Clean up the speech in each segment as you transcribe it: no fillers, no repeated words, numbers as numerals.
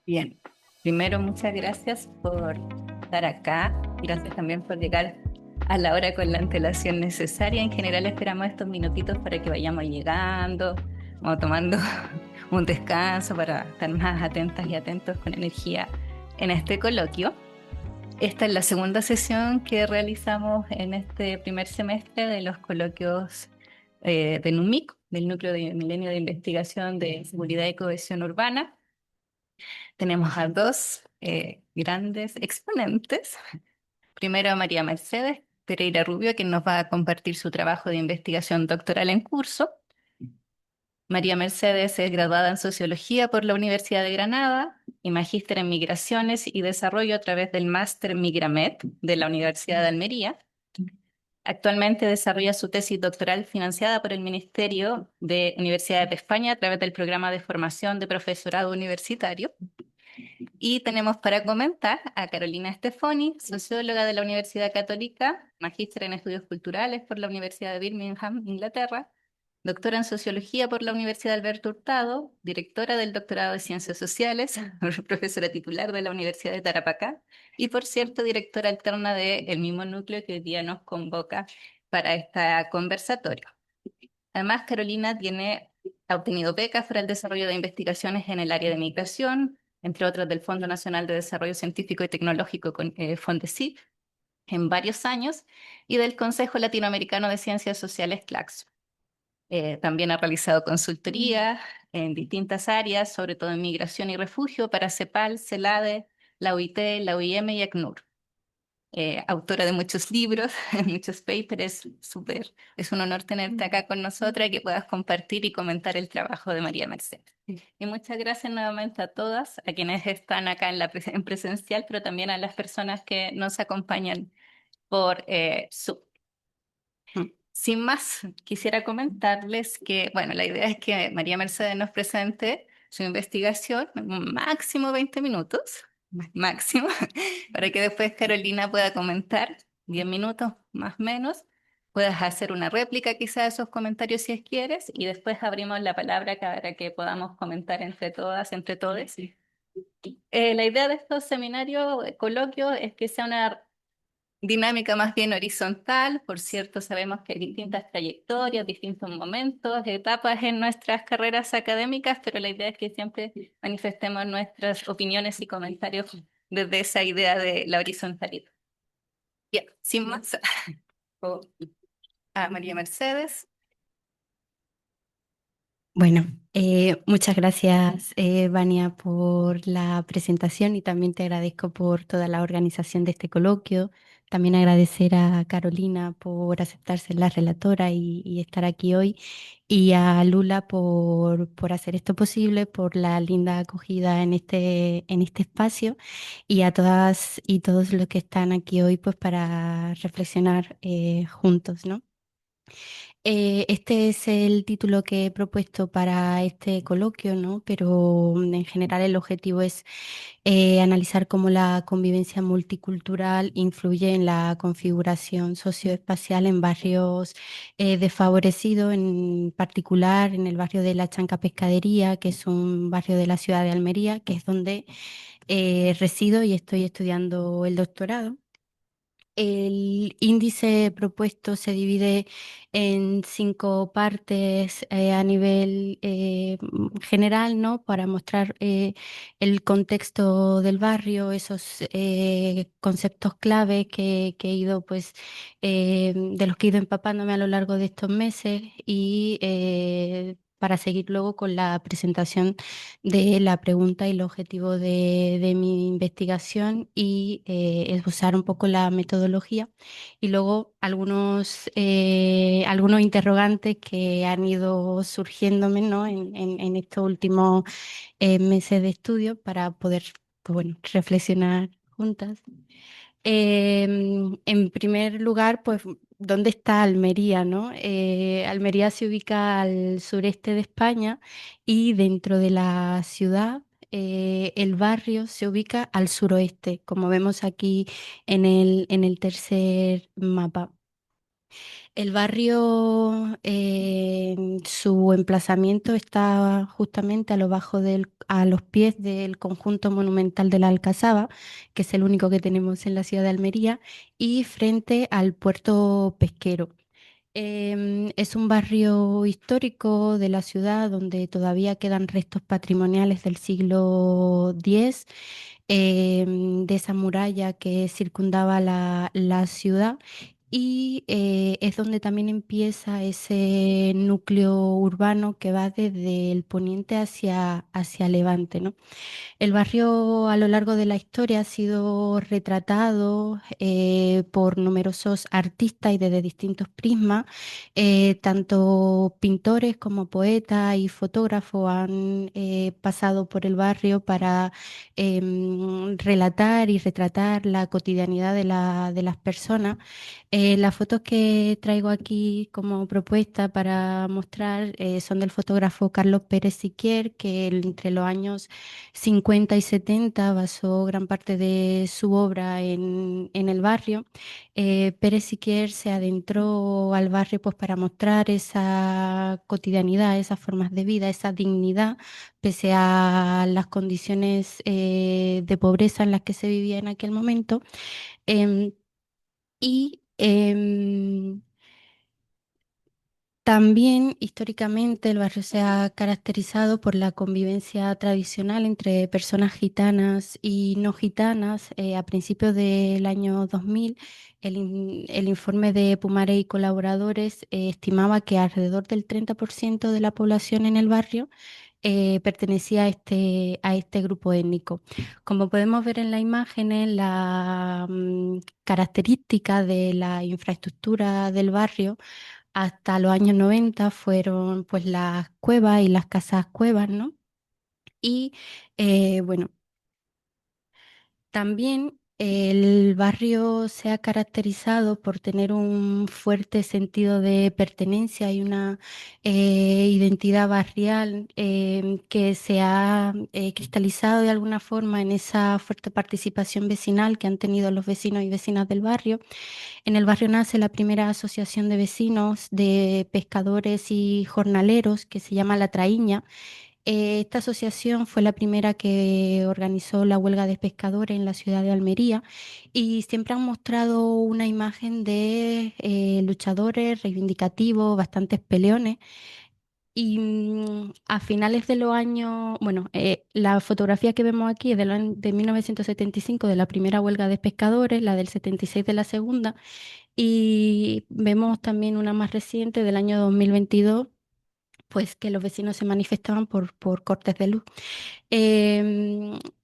Bien, primero muchas gracias por estar acá. Gracias también por llegar a la hora con la antelación necesaria. En general esperamos estos minutitos para que vayamos llegando, vamos tomando un descanso para estar más atentas y atentos con energía en este coloquio. Esta es la segunda sesión que realizamos en este primer semestre de los coloquios de NUMIC, del Núcleo de Milenio de Investigación de Seguridad y Cohesión Urbana. Tenemos a dos grandes exponentes. Primero a María Mercedes Pereira Rubio, quien nos va a compartir su trabajo de investigación doctoral en curso. María Mercedes es graduada en Sociología por la Universidad de Granada y magíster en Migraciones y Desarrollo a través del Máster Migramed de la Universidad de Almería. Actualmente desarrolla su tesis doctoral financiada por el Ministerio de Universidades de España a través del programa de formación de profesorado universitario. Y tenemos para comentar a Carolina Stefani, socióloga de la Universidad Católica, magíster en estudios culturales por la Universidad de Birmingham, Inglaterra, doctora en sociología por la Universidad Alberto Hurtado, directora del doctorado de Ciencias Sociales, profesora titular de la Universidad de Tarapacá y, por cierto, directora alterna del mismo núcleo que hoy día nos convoca para esta conversatorio. Además, Carolina ha obtenido becas para el desarrollo de investigaciones en el área de migración, entre otras del Fondo Nacional de Desarrollo Científico y Tecnológico, FONDECIP, en varios años, y del Consejo Latinoamericano de Ciencias Sociales, CLACSO. También ha realizado consultoría en distintas áreas, sobre todo en migración y refugio, para CEPAL, CELADE, la OIT, la OIM y ACNUR. Autora de muchos libros, muchos papers, súper. Es un honor tenerte acá con nosotras y que puedas compartir y comentar el trabajo de María Mercedes. Y muchas gracias nuevamente a todas, a quienes están acá en presencial, pero también a las personas que nos acompañan por Zoom. Sin más, quisiera comentarles que, bueno, la idea es que María Mercedes nos presente su investigación en máximo 20 minutos, máximo, para que después Carolina pueda comentar 10 minutos más o menos. Puedas hacer una réplica quizá de esos comentarios si quieres y después abrimos la palabra para que podamos comentar entre todas, entre todos. La idea de estos seminarios, coloquios, es que sea una dinámica más bien horizontal. Por cierto, sabemos que hay distintas trayectorias, distintos momentos, etapas en nuestras carreras académicas, pero la idea es que siempre manifestemos nuestras opiniones y comentarios desde esa idea de la horizontalidad. Bien, sin más, a María Mercedes. Bueno, muchas gracias, Vania, por la presentación y también te agradezco por toda la organización de este coloquio. También agradecer a Carolina por aceptarse la relatora y estar aquí hoy y a Lula por hacer esto posible, por la linda acogida en este espacio y a todas y todos los que están aquí hoy pues para reflexionar juntos, ¿no? Este es el título que he propuesto para este coloquio, ¿no? Pero en general el objetivo es analizar cómo la convivencia multicultural influye en la configuración socioespacial en barrios desfavorecidos, en particular en el barrio de la Chanca Pescadería, que es un barrio de la ciudad de Almería, que es donde resido y estoy estudiando el doctorado. El índice propuesto se divide en 5 partes a nivel general, ¿no? Para mostrar el contexto del barrio, esos conceptos clave que he ido, pues, de los que he ido empapándome a lo largo de estos meses y para seguir luego con la presentación de la pregunta y el objetivo de mi investigación y esbozar un poco la metodología y luego algunos interrogantes que han ido surgiéndome, ¿no? En estos últimos meses de estudio para poder, pues bueno, reflexionar juntas. En primer lugar, pues, ¿dónde está Almería, no? Almería se ubica al sureste de España y dentro de la ciudad, el barrio se ubica al suroeste, como vemos aquí en el tercer mapa. El barrio su emplazamiento está justamente a los pies del conjunto monumental de la Alcazaba, que es el único que tenemos en la ciudad de Almería, y frente al puerto pesquero. Es un barrio histórico de la ciudad donde todavía quedan restos patrimoniales del siglo X, de esa muralla que circundaba la ciudad. Y es donde también empieza ese núcleo urbano que va desde el poniente hacia Levante, ¿no? El barrio a lo largo de la historia ha sido retratado por numerosos artistas y desde distintos prismas. Tanto pintores como poetas y fotógrafos han pasado por el barrio para relatar y retratar la cotidianidad de las personas. Las fotos que traigo aquí como propuesta para mostrar son del fotógrafo Carlos Pérez Siquier, que entre los años 50 y 70 basó gran parte de su obra en el barrio. Pérez Siquier se adentró al barrio pues para mostrar esa cotidianidad, esas formas de vida, esa dignidad, pese a las condiciones de pobreza en las que se vivía en aquel momento. Em, y también históricamente el barrio se ha caracterizado por la convivencia tradicional entre personas gitanas y no gitanas. A principios del año 2000, el informe de Pumaré y colaboradores estimaba que alrededor del 30% de la población en el barrio pertenecía a este grupo étnico. Como podemos ver en las imágenes, la característica de la infraestructura del barrio hasta los años 90 fueron pues las cuevas y las casas cuevas, ¿no? Y bueno, también el barrio se ha caracterizado por tener un fuerte sentido de pertenencia y una identidad barrial que se ha cristalizado de alguna forma en esa fuerte participación vecinal que han tenido los vecinos y vecinas del barrio. En el barrio nace la primera asociación de vecinos, de pescadores y jornaleros que se llama La Traíña. Esta asociación fue la primera que organizó la huelga de pescadores en la ciudad de Almería y siempre han mostrado una imagen de luchadores reivindicativos, bastantes peleones. Y a finales de los años, bueno, la fotografía que vemos aquí es de 1975 de la primera huelga de pescadores, la del 76 de la segunda, y vemos también una más reciente del año 2022, pues que los vecinos se manifestaban por cortes de luz.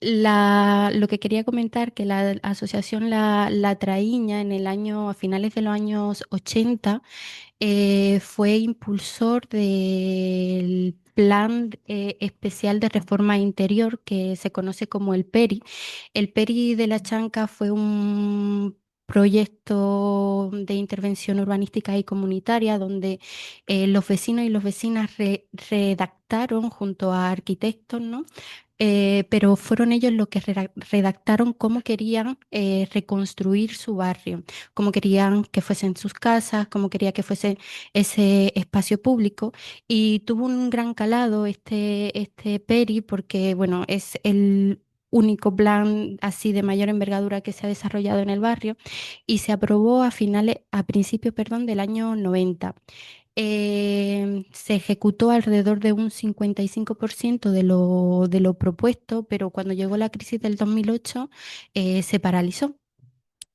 Lo que quería comentar, que la asociación La Traíña en el año, a finales de los años 80, fue impulsor del Plan Especial de Reforma Interior que se conoce como el PERI. El PERI de La Chanca fue un proyecto de intervención urbanística y comunitaria donde los vecinos y las vecinas redactaron junto a arquitectos, ¿no? Pero fueron ellos los que redactaron cómo querían reconstruir su barrio, cómo querían que fuesen sus casas, cómo quería que fuese ese espacio público. Y tuvo un gran calado este PERI porque, bueno, es el único plan así de mayor envergadura que se ha desarrollado en el barrio y se aprobó a principios, perdón, del año 90. Se ejecutó alrededor de un 55% de lo propuesto, pero cuando llegó la crisis del 2008 se paralizó.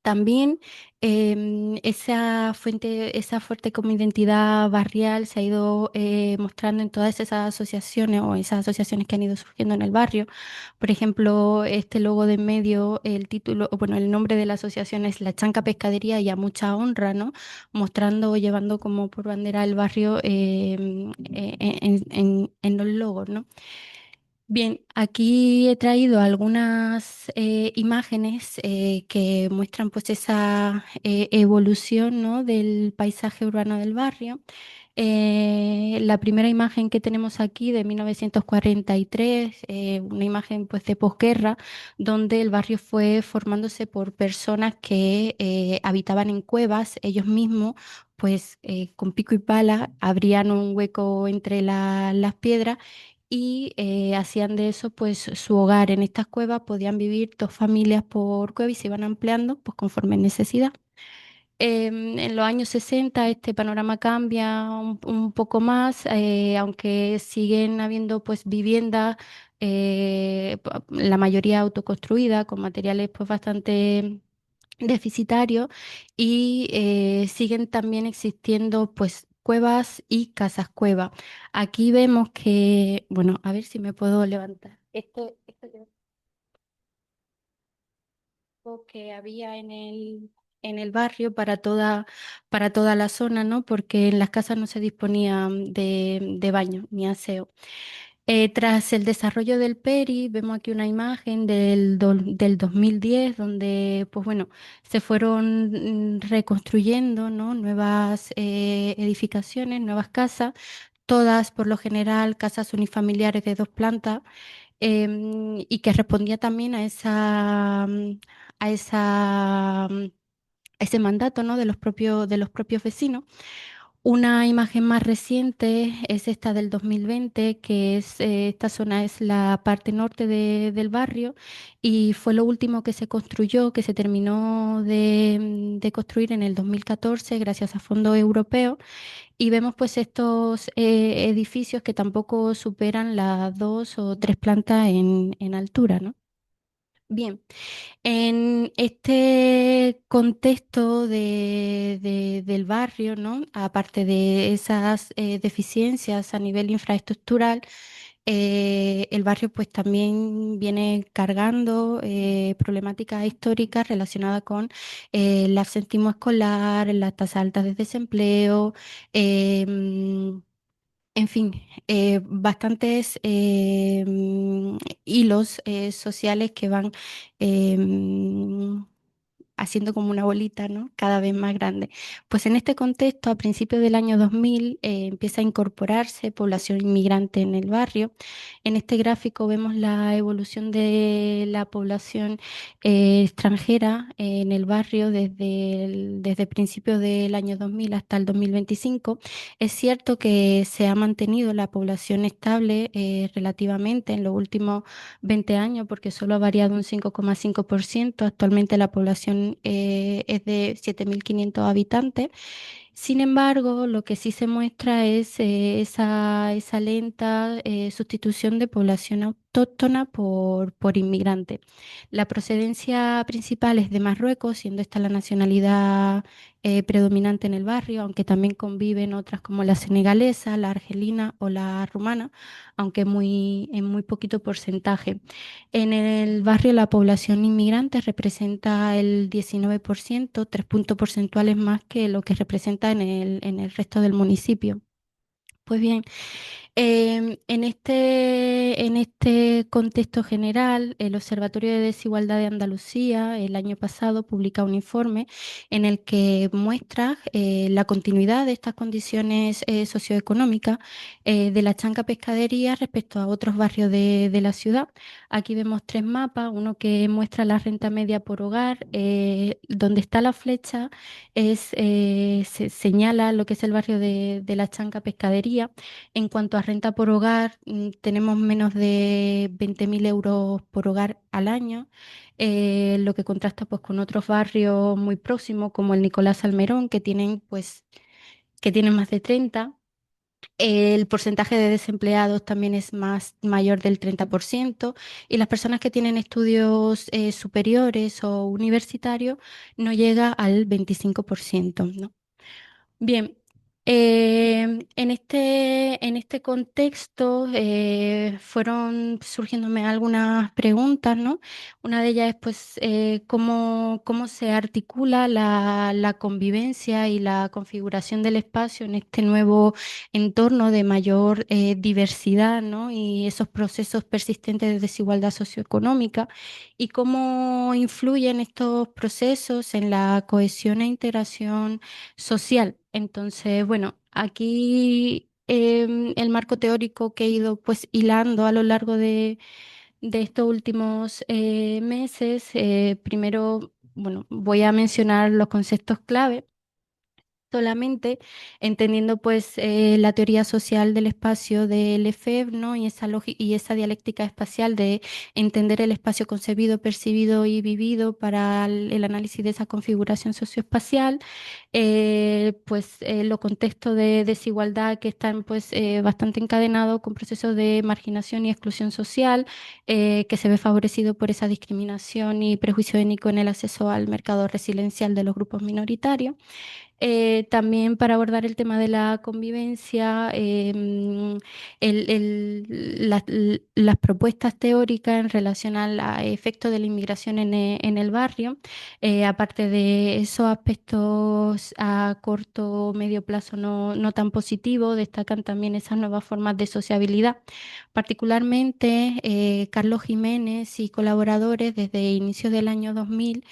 También esa fuerte como identidad barrial se ha ido mostrando en todas esas asociaciones o esas asociaciones que han ido surgiendo en el barrio. Por ejemplo, este logo de en medio, el título, o bueno, el nombre de la asociación es La Chanca Pescadería y a mucha honra, ¿no? Mostrando o llevando como por bandera el barrio en los logos, ¿no? Bien, aquí he traído algunas imágenes que muestran pues esa evolución, ¿no? Del paisaje urbano del barrio. La primera imagen que tenemos aquí de 1943, una imagen pues de posguerra, donde el barrio fue formándose por personas que habitaban en cuevas ellos mismos pues con pico y pala abrían un hueco entre las piedras y hacían de eso pues su hogar. En estas cuevas podían vivir dos familias por cueva y se iban ampliando pues conforme necesidad. En los años 60 este panorama cambia un poco más, aunque siguen habiendo pues viviendas, la mayoría autoconstruidas con materiales pues bastante deficitarios y siguen también existiendo pues cuevas y casas cueva. Aquí vemos que, bueno, a ver si me puedo levantar. Esto que había en el barrio para toda la zona, ¿no? Porque en las casas no se disponía de baño ni aseo. Tras el desarrollo del Peri, vemos aquí una imagen del 2010, donde, pues bueno, se fueron reconstruyendo, ¿no? Nuevas edificaciones, nuevas casas, todas por lo general casas unifamiliares de dos plantas, y que respondía también a esa, a ese mandato, ¿no? De los propios vecinos. Una imagen más reciente es esta del 2020, que es, esta zona es la parte norte del barrio y fue lo último que se construyó, que se terminó de construir en el 2014 gracias a fondos europeos. Y vemos pues estos edificios que tampoco superan las dos o tres plantas en altura, ¿no? Bien, en este contexto del barrio, ¿no? Aparte de esas deficiencias a nivel infraestructural, el barrio pues también viene cargando problemáticas históricas relacionadas con el absentismo escolar, las tasas altas de desempleo, en fin, bastantes hilos sociales que van em, haciendo como una bolita, ¿no? Cada vez más grande. Pues en este contexto, a principios del año 2000, empieza a incorporarse población inmigrante en el barrio. En este gráfico vemos la evolución de la población extranjera en el barrio desde principios del año 2000 hasta el 2025. Es cierto que se ha mantenido la población estable relativamente en los últimos 20 años, porque solo ha variado un 5,5%. Actualmente la población es de 7.500 habitantes. Sin embargo, lo que sí se muestra es esa lenta sustitución de población autóctona por inmigrante. La procedencia principal es de Marruecos, siendo esta la nacionalidad predominante en el barrio, aunque también conviven otras como la senegalesa, la argelina o la rumana, aunque en muy poquito porcentaje. En el barrio la población inmigrante representa el 19%, 3 puntos porcentuales más que lo que representa en el resto del municipio. Pues bien, en este contexto general, el Observatorio de Desigualdad de Andalucía el año pasado publica un informe en el que muestra la continuidad de estas condiciones socioeconómicas de la Chanca Pescadería respecto a otros barrios de la ciudad. Aquí vemos tres mapas, uno que muestra la renta media por hogar, donde está la flecha se señala lo que es el barrio de la Chanca Pescadería. En cuanto a renta por hogar, tenemos menos de 20.000 euros por hogar al año, lo que contrasta pues, con otros barrios muy próximos como el Nicolás Almerón, que tienen más de 30. El porcentaje de desempleados también es mayor del 30% y las personas que tienen estudios superiores o universitarios no llega al 25%, ¿no? Bien, en este contexto fueron surgiéndome algunas preguntas, ¿no? Una de ellas es, pues, cómo se articula la convivencia y la configuración del espacio en este nuevo entorno de mayor diversidad, ¿no? Y esos procesos persistentes de desigualdad socioeconómica y cómo influyen estos procesos en la cohesión e integración social. Entonces, bueno, aquí el marco teórico que he ido pues hilando a lo largo de estos últimos meses, primero, bueno, voy a mencionar los conceptos clave. solamente entendiendo pues la teoría social del espacio de Lefebvre, ¿no? Y y esa dialéctica espacial de entender el espacio concebido, percibido y vivido para el análisis de esa configuración socioespacial, los contextos de desigualdad que están pues bastante encadenados con procesos de marginación y exclusión social, que se ve favorecido por esa discriminación y prejuicio étnico en el acceso al mercado residencial de los grupos minoritarios. También para abordar el tema de la convivencia, las propuestas teóricas en relación al efecto de la inmigración en el barrio, aparte de esos aspectos a corto o medio plazo no tan positivos, destacan también esas nuevas formas de sociabilidad. Particularmente, Carlos Jiménez y colaboradores desde inicios del año 2000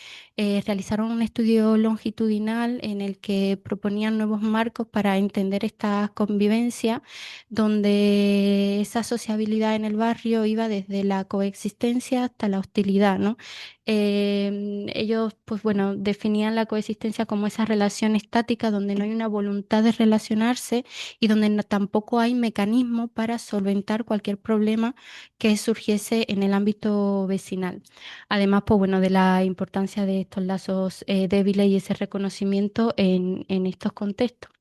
realizaron un estudio longitudinal en el que proponían nuevos marcos para entender esta convivencia, donde esa sociabilidad en el barrio iba desde la coexistencia hasta la hostilidad, ¿no? Ellos, pues bueno, definían la coexistencia como esa relación estática donde no hay una voluntad de relacionarse y donde tampoco hay mecanismo para solventar cualquier problema que surgiese en el ámbito vecinal. Además, pues bueno, de la importancia de estos lazos débiles y ese reconocimiento en estos contextos.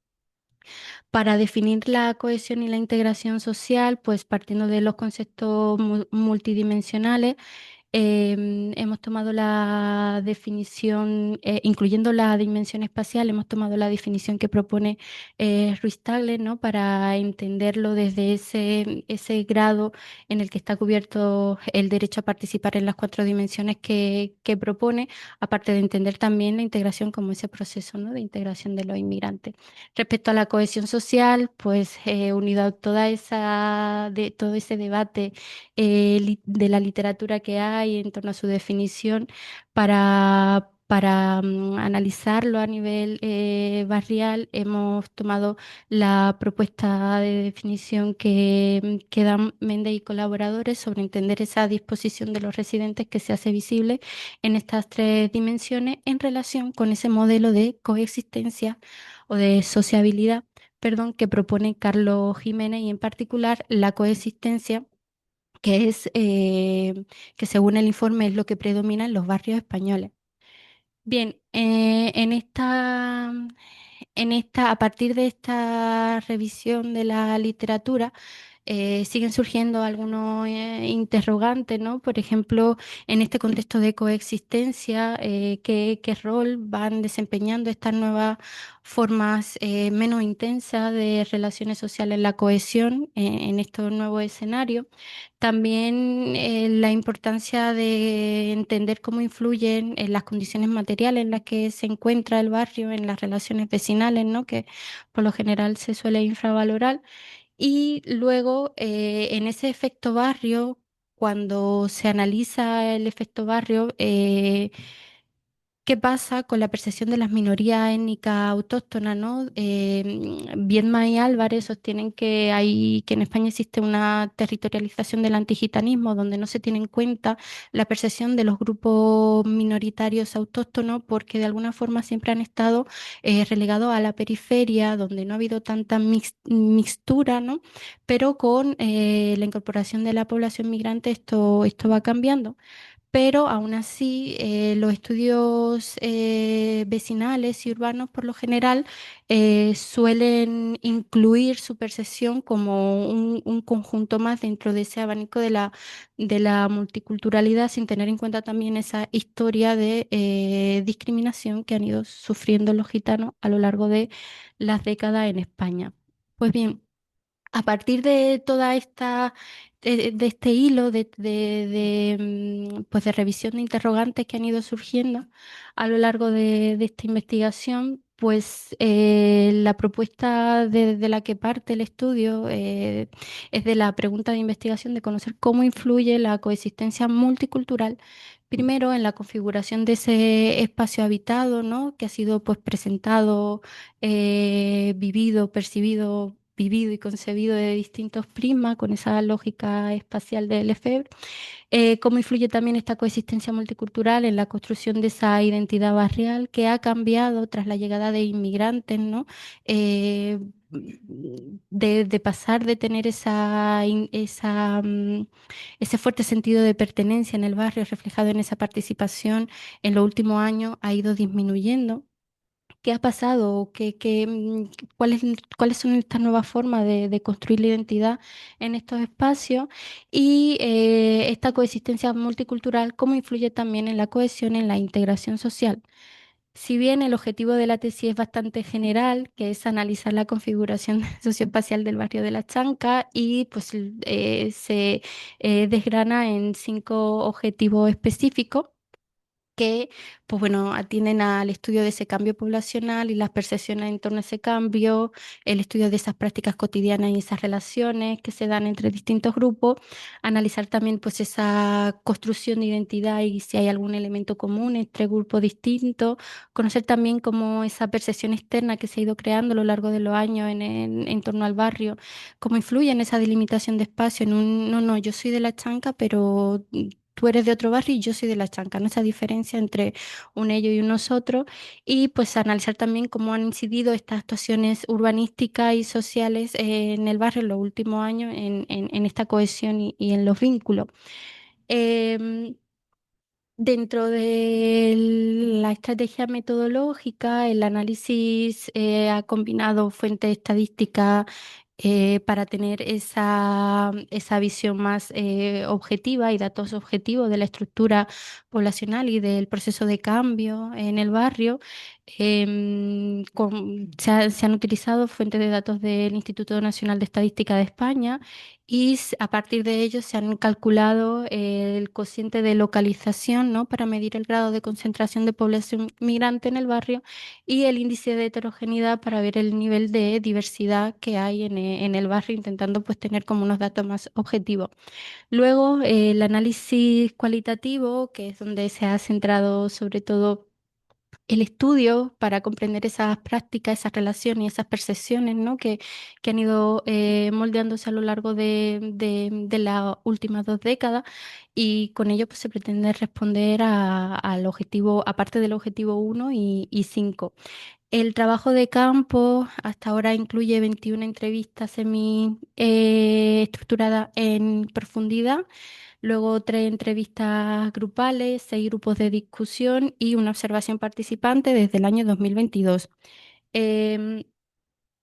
Para definir la cohesión y la integración social, pues partiendo de los conceptos multidimensionales, hemos tomado la definición, incluyendo la dimensión espacial, hemos tomado la definición que propone Ruiz Tagle, ¿no? Para entenderlo desde ese grado en el que está cubierto el derecho a participar en las cuatro dimensiones que propone, aparte de entender también la integración como ese proceso, ¿no? De integración de los inmigrantes. Respecto a la cohesión social, pues unido a todo ese debate de la literatura que hay en torno a su definición para analizarlo a nivel barrial. Hemos tomado la propuesta de definición que dan Méndez y colaboradores sobre entender esa disposición de los residentes que se hace visible en estas tres dimensiones en relación con ese modelo de coexistencia o de sociabilidad, perdón, que propone Carlos Jiménez y en particular la coexistencia que según el informe es lo que predomina en los barrios españoles. Bien, a partir de esta revisión de la literatura, siguen surgiendo algunos interrogantes, ¿no? Por ejemplo, en este contexto de coexistencia, ¿qué rol van desempeñando estas nuevas formas menos intensas de relaciones sociales en la cohesión en estos nuevos escenarios? También la importancia de entender cómo influyen en las condiciones materiales en las que se encuentra el barrio, en las relaciones vecinales, ¿no? Que por lo general se suele infravalorar. Y luego, en ese efecto barrio, cuando se analiza el efecto barrio, ¿qué pasa con la percepción de las minorías étnicas autóctonas, ¿no? Viedma y Álvarez sostienen que en España existe una territorialización del antigitanismo, donde no se tiene en cuenta la percepción de los grupos minoritarios autóctonos, porque de alguna forma siempre han estado relegados a la periferia, donde no ha habido tanta mixtura, ¿no? Pero con la incorporación de la población migrante esto va cambiando, pero aún así los estudios vecinales y urbanos por lo general suelen incluir su percepción como un conjunto más dentro de ese abanico de la multiculturalidad, sin tener en cuenta también esa historia de discriminación que han ido sufriendo los gitanos a lo largo de las décadas en España. Pues bien. A partir de toda de este hilo pues de revisión de interrogantes que han ido surgiendo a lo largo de esta investigación, pues la propuesta de la que parte el estudio es de la pregunta de investigación de conocer cómo influye la coexistencia multicultural, primero en la configuración de ese espacio habitado, ¿no? Que ha sido pues presentado, vivido, percibido vivido y concebido de distintos prismas con esa lógica espacial del Lefebvre. Cómo influye también esta coexistencia multicultural en la construcción de esa identidad barrial que ha cambiado tras la llegada de inmigrantes, ¿no? Eh, de pasar de tener ese fuerte sentido de pertenencia en el barrio reflejado en esa participación en los últimos años ha ido disminuyendo. ¿Qué ha pasado? ¿Cuáles son estas nuevas formas de construir la identidad en estos espacios? Y esta coexistencia multicultural, ¿cómo influye también en la cohesión, en la integración social? Si bien el objetivo de la tesis es bastante general, que es analizar la configuración socioespacial del barrio de La Chanca y pues se desgrana en 5 objetivos específicos que, pues bueno, atienden al estudio de ese cambio poblacional y las percepciones en torno a ese cambio, el estudio de esas prácticas cotidianas y esas relaciones que se dan entre distintos grupos, analizar también pues esa construcción de identidad y si hay algún elemento común entre grupos distintos, conocer también cómo esa percepción externa que se ha ido creando a lo largo de los años en torno al barrio, cómo influye en esa delimitación de espacio, en un, no, no, yo soy de La Chanca, pero tú eres de otro barrio y yo soy de La Chanca, ¿no? Esa diferencia entre un ellos y un nosotros, y pues analizar también cómo han incidido estas actuaciones urbanísticas y sociales en el barrio en los últimos años en esta cohesión y en los vínculos. Em, Dentro de la estrategia metodológica, el análisis ha combinado fuentes estadísticas para tener esa visión más objetiva y datos objetivos de la estructura poblacional y del proceso de cambio en el barrio. Se han utilizado fuentes de datos del Instituto Nacional de Estadística de España y a partir de ello se han calculado el cociente de localización, ¿no? Para medir el grado de concentración de población migrante en el barrio y el índice de heterogeneidad para ver el nivel de diversidad que hay en el barrio, intentando pues tener como unos datos más objetivos. Luego, el análisis cualitativo, que es donde se ha centrado sobre todo el estudio para comprender esas prácticas, esas relaciones y esas percepciones, ¿no? Que han ido moldeándose a lo largo de las últimas 2 décadas, y con ello pues, se pretende responder al objetivo, aparte del objetivo 1 y 5. El trabajo de campo hasta ahora incluye 21 entrevistas semi estructuradas en profundidad, luego 3 entrevistas grupales, 6 grupos de discusión y una observación participante desde el año 2022. Em,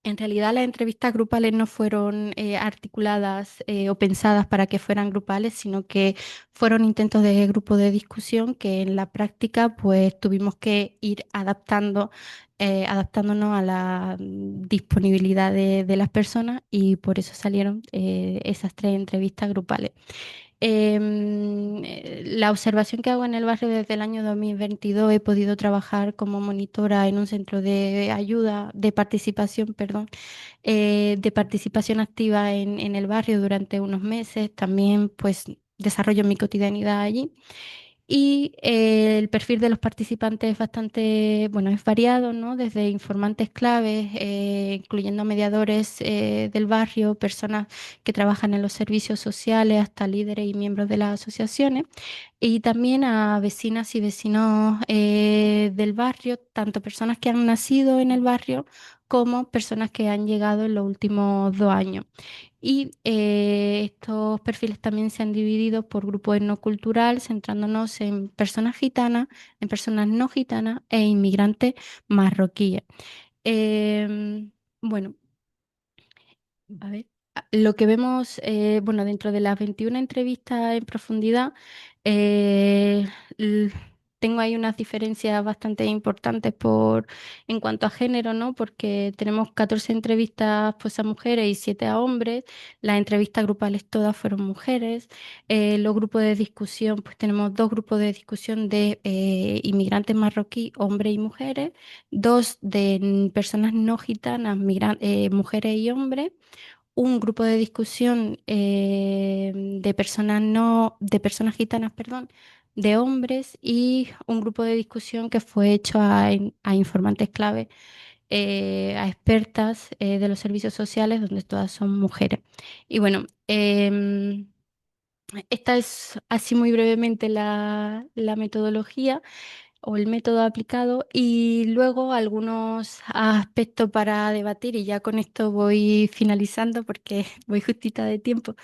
en realidad las entrevistas grupales no fueron articuladas o pensadas para que fueran grupales, sino que fueron intentos de grupo de discusión que en la práctica pues tuvimos que ir adaptándonos a la disponibilidad de las personas, y por eso salieron esas 3 entrevistas grupales. La observación que hago en el barrio desde el año 2022, he podido trabajar como monitora en un centro de ayuda, de participación, perdón, de participación activa en el barrio durante unos meses. También pues desarrollo mi cotidianidad allí. Y el perfil de los participantes es bastante, bueno, es variado, ¿no? Desde informantes claves, incluyendo mediadores del barrio, personas que trabajan en los servicios sociales, hasta líderes y miembros de las asociaciones, y también a vecinas y vecinos del barrio, tanto personas que han nacido en el barrio como personas que han llegado en los últimos 2 años. Y estos perfiles también se han dividido por grupo etnocultural, centrándonos en personas gitanas, en personas no gitanas e inmigrantes marroquíes. Em, bueno, a ver, lo que vemos, bueno, dentro de las 21 entrevistas en profundidad, eh, l- tengo ahí unas diferencias bastante importantes en cuanto a género, ¿no? Porque tenemos 14 entrevistas pues, a mujeres y 7 a hombres. Las entrevistas grupales todas fueron mujeres. Los grupos de discusión, pues tenemos 2 grupos de discusión de inmigrantes marroquí, hombres y mujeres, 2 de personas no gitanas, mujeres y hombres, un grupo de discusión de personas no, de personas gitanas, perdón, de hombres, y un grupo de discusión que fue hecho a informantes clave a expertas de los servicios sociales, donde todas son mujeres. Y bueno, esta es así muy brevemente la metodología o el método aplicado y luego algunos aspectos para debatir y ya con esto voy finalizando porque voy justita de tiempo.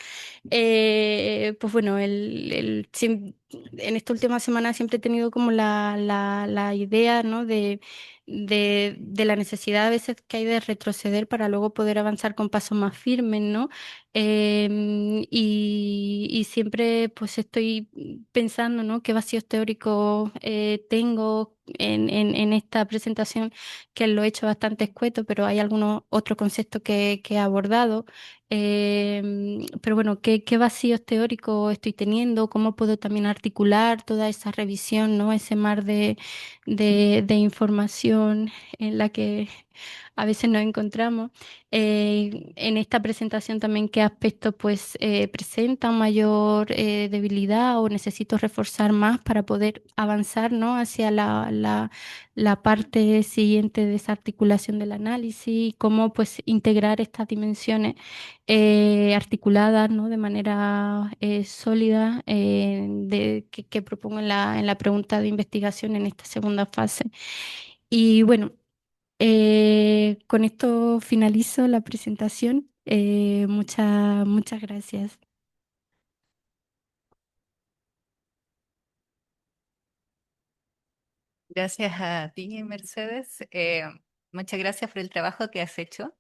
Pues bueno, en esta última semana siempre he tenido como la idea, ¿no? de la necesidad a veces que hay de retroceder para luego poder avanzar con pasos más firmes, ¿no? Y siempre pues estoy pensando, ¿no? ¿Qué vacíos teóricos tengo en esta presentación? Que lo he hecho bastante escueto, pero hay algunos otros conceptos que he abordado. Pero bueno, ¿qué vacíos teóricos estoy teniendo? ¿Cómo puedo también articular toda esa revisión, ¿no? Ese mar de información en la que a veces nos encontramos. En esta presentación también, ¿qué aspectos pues presentan mayor debilidad o necesito reforzar más para poder avanzar, ¿no? hacia la parte siguiente de esa articulación del análisis? ¿Cómo pues integrar estas dimensiones articuladas, ¿no? de manera sólida que propongo en la pregunta de investigación en esta segunda fase? Y bueno, con esto finalizo la presentación. Muchas gracias. Gracias a ti, Mercedes. Muchas gracias por el trabajo que has hecho,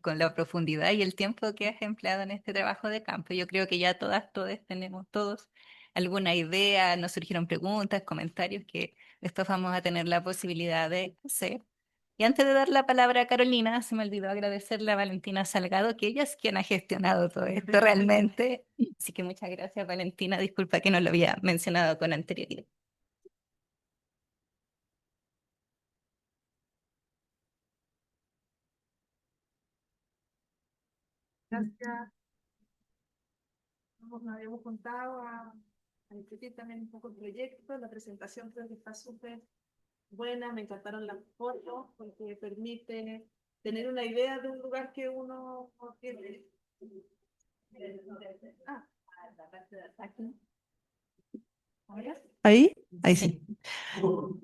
con la profundidad y el tiempo que has empleado en este trabajo de campo. Yo creo que ya todas, todos tenemos todos alguna idea, nos surgieron preguntas, comentarios que después vamos a tener la posibilidad de hacer. Y antes de dar la palabra a Carolina, se me olvidó agradecerle a Valentina Salgado, que ella es quien ha gestionado todo esto realmente. Así que muchas gracias, Valentina. Disculpa que no lo había mencionado con anterioridad. Gracias. Nos habíamos contado a discutir también un poco el proyecto. La presentación creo que está súper buena. Me encantaron las fotos porque permite tener una idea de un lugar que uno no tiene. Ah, aquí. Ahí, ahí sí.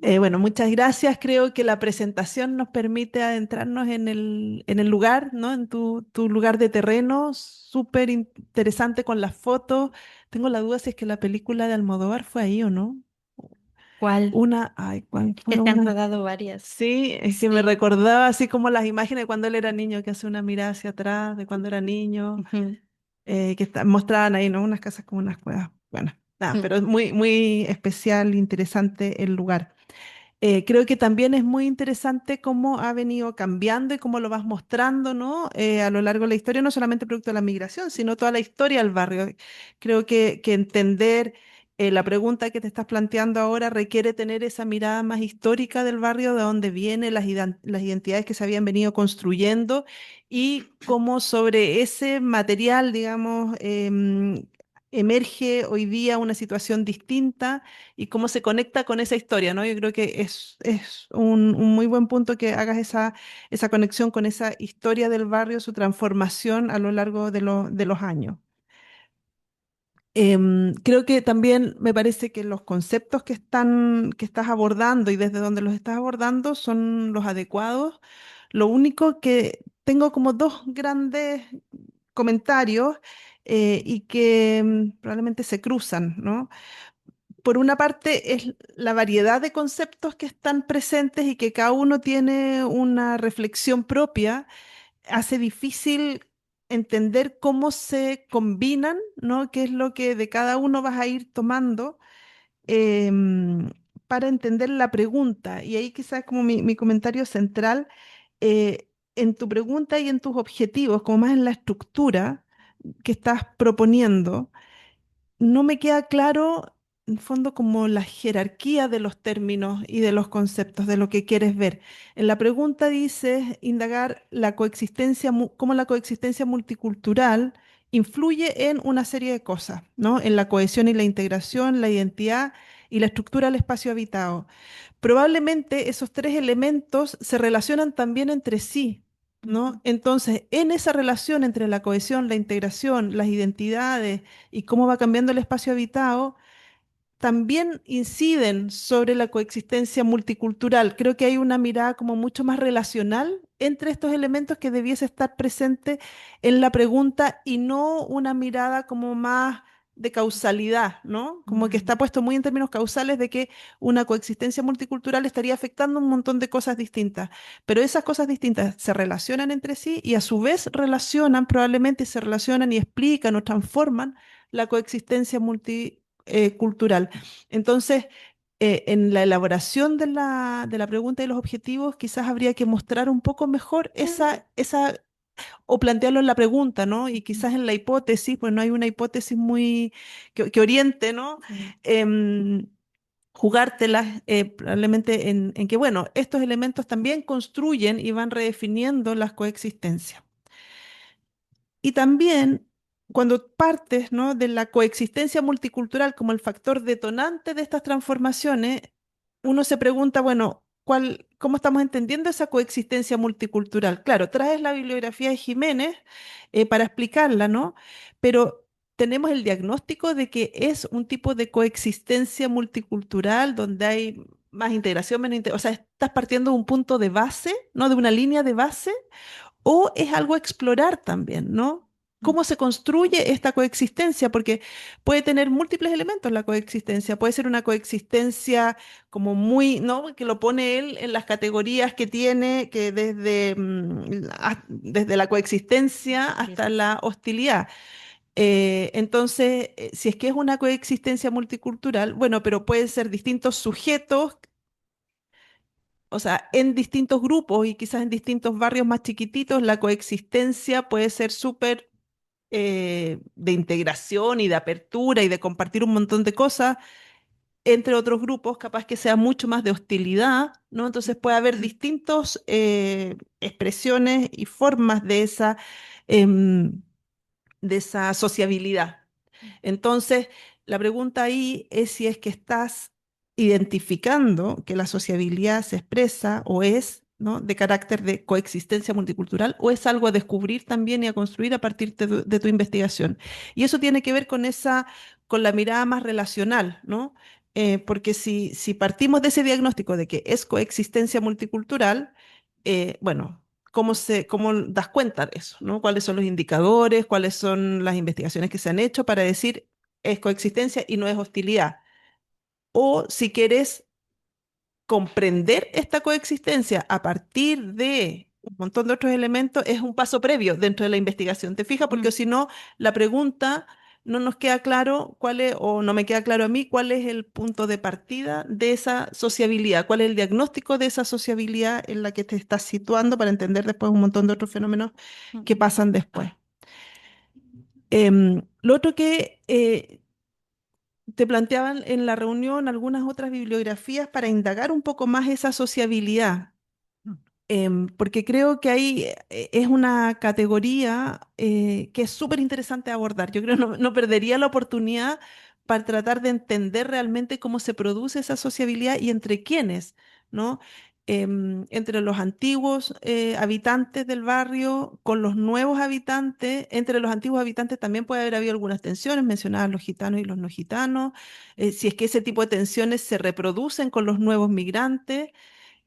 Bueno, muchas gracias. Creo que la presentación nos permite adentrarnos en el lugar, ¿no? En tu lugar de terreno, súper interesante con las fotos. Tengo la duda si es que la película de Almodóvar fue ahí o no. ¿Cuál? Una, ay, ¿cuál fue Que se han una? rodado varias. Sí, es que me Sí. recordaba así como las imágenes de cuando él era niño, que hace una mirada hacia atrás, de cuando era niño, Ujú, mostraban ahí, ¿no? Unas casas como unas cuevas. Bueno, nada, ujú. pero es muy, muy especial, interesante el lugar. Creo que también es muy interesante cómo ha venido cambiando y cómo lo vas mostrando, ¿no? A lo largo de la historia, no solamente producto de la migración, sino toda la historia del barrio. Creo que entender la pregunta que te estás planteando ahora requiere tener esa mirada más histórica del barrio, de dónde vienen las identidades que se habían venido construyendo y cómo sobre ese material, digamos, emerge hoy día una situación distinta y cómo se conecta con esa historia, ¿no? Yo creo que es un muy buen punto que hagas esa conexión con esa historia del barrio, su transformación a lo largo de los años. Creo que también me parece que los conceptos que estás abordando y desde donde los estás abordando son los adecuados. Lo único que tengo como dos grandes comentarios y que probablemente se cruzan, ¿no? Por una parte es la variedad de conceptos que están presentes y que cada uno tiene una reflexión propia, hace difícil entender cómo se combinan, ¿no? Qué es lo que de cada uno vas a ir tomando em, para entender la pregunta. Y ahí quizás como mi comentario central, en tu pregunta y en tus objetivos, como más en la estructura que estás proponiendo no me queda claro, en el fondo, como la jerarquía de los términos y de los conceptos de lo que quieres ver. En la pregunta dices indagar la coexistencia, cómo la coexistencia multicultural influye en una serie de cosas, ¿no? En la cohesión y la integración, la identidad y la estructura del espacio habitado. Probablemente esos tres elementos se relacionan también entre sí, ¿no? Entonces, en esa relación entre la cohesión, la integración, las identidades y cómo va cambiando el espacio habitado, también inciden sobre la coexistencia multicultural. Creo que hay una mirada como mucho más relacional entre estos elementos que debiese estar presente en la pregunta y no una mirada como más de causalidad, ¿no? Como que está puesto muy en términos causales de que una coexistencia multicultural estaría afectando un montón de cosas distintas, pero esas cosas distintas se relacionan entre sí y a su vez relacionan, probablemente se relacionan y explican o transforman la coexistencia cultural. Entonces, en la elaboración de la pregunta y los objetivos, quizás habría que mostrar un poco mejor o plantearlo en la pregunta, ¿no? Y quizás en la hipótesis, pues no hay una hipótesis muy que oriente, ¿no? Em, jugártelas probablemente en que, bueno, estos elementos también construyen y van redefiniendo las coexistencias. Y también cuando partes, ¿no?, de la coexistencia multicultural como el factor detonante de estas transformaciones, uno se pregunta, bueno, ¿cómo estamos entendiendo esa coexistencia multicultural? Claro, traes la bibliografía de Jiménez para explicarla, ¿no? Pero tenemos el diagnóstico de que es un tipo de coexistencia multicultural donde hay más integración, menos integración. O sea, estás partiendo de un punto de base, ¿no? De una línea de base o es algo a explorar también, ¿no? ¿Cómo se construye esta coexistencia? Porque puede tener múltiples elementos la coexistencia. Puede ser una coexistencia como muy, ¿no? Que lo pone él en las categorías que tiene, que desde la coexistencia hasta la hostilidad. Entonces, si es que es una coexistencia multicultural, bueno, pero pueden ser distintos sujetos, o sea, en distintos grupos y quizás en distintos barrios más chiquititos, la coexistencia puede ser súper de integración y de apertura y de compartir un montón de cosas entre otros grupos, capaz que sea mucho más de hostilidad, ¿no? Entonces puede haber distintas expresiones y formas em, de esa sociabilidad. Entonces, la pregunta ahí es si es que estás identificando que la sociabilidad se expresa o es, ¿no?, de carácter de coexistencia multicultural o es algo a descubrir también y a construir a partir de tu investigación. Y eso tiene que ver con la mirada más relacional, ¿no? Porque si partimos de ese diagnóstico de que es coexistencia multicultural, bueno, cómo das cuenta de eso, ¿no? ¿Cuáles son los indicadores? ¿Cuáles son las investigaciones que se han hecho para decir es coexistencia y no es hostilidad? O si quieres comprender esta coexistencia a partir de un montón de otros elementos, es un paso previo dentro de la investigación, ¿te fijas? Porque si no, la pregunta no nos queda claro o no me queda claro a mí cuál es el punto de partida de esa sociabilidad, cuál es el diagnóstico de esa sociabilidad en la que te estás situando para entender después un montón de otros fenómenos que pasan después. Lo otro que te planteaban en la reunión algunas otras bibliografías para indagar un poco más esa sociabilidad, porque creo que ahí es una categoría que es súper interesante abordar. Yo creo que no perdería la oportunidad para tratar de entender realmente cómo se produce esa sociabilidad y entre quiénes, ¿no? Entre los antiguos habitantes del barrio, con los nuevos habitantes. Entre los antiguos habitantes también puede haber habido algunas tensiones, mencionadas los gitanos y los no gitanos. Si es que ese tipo de tensiones se reproducen con los nuevos migrantes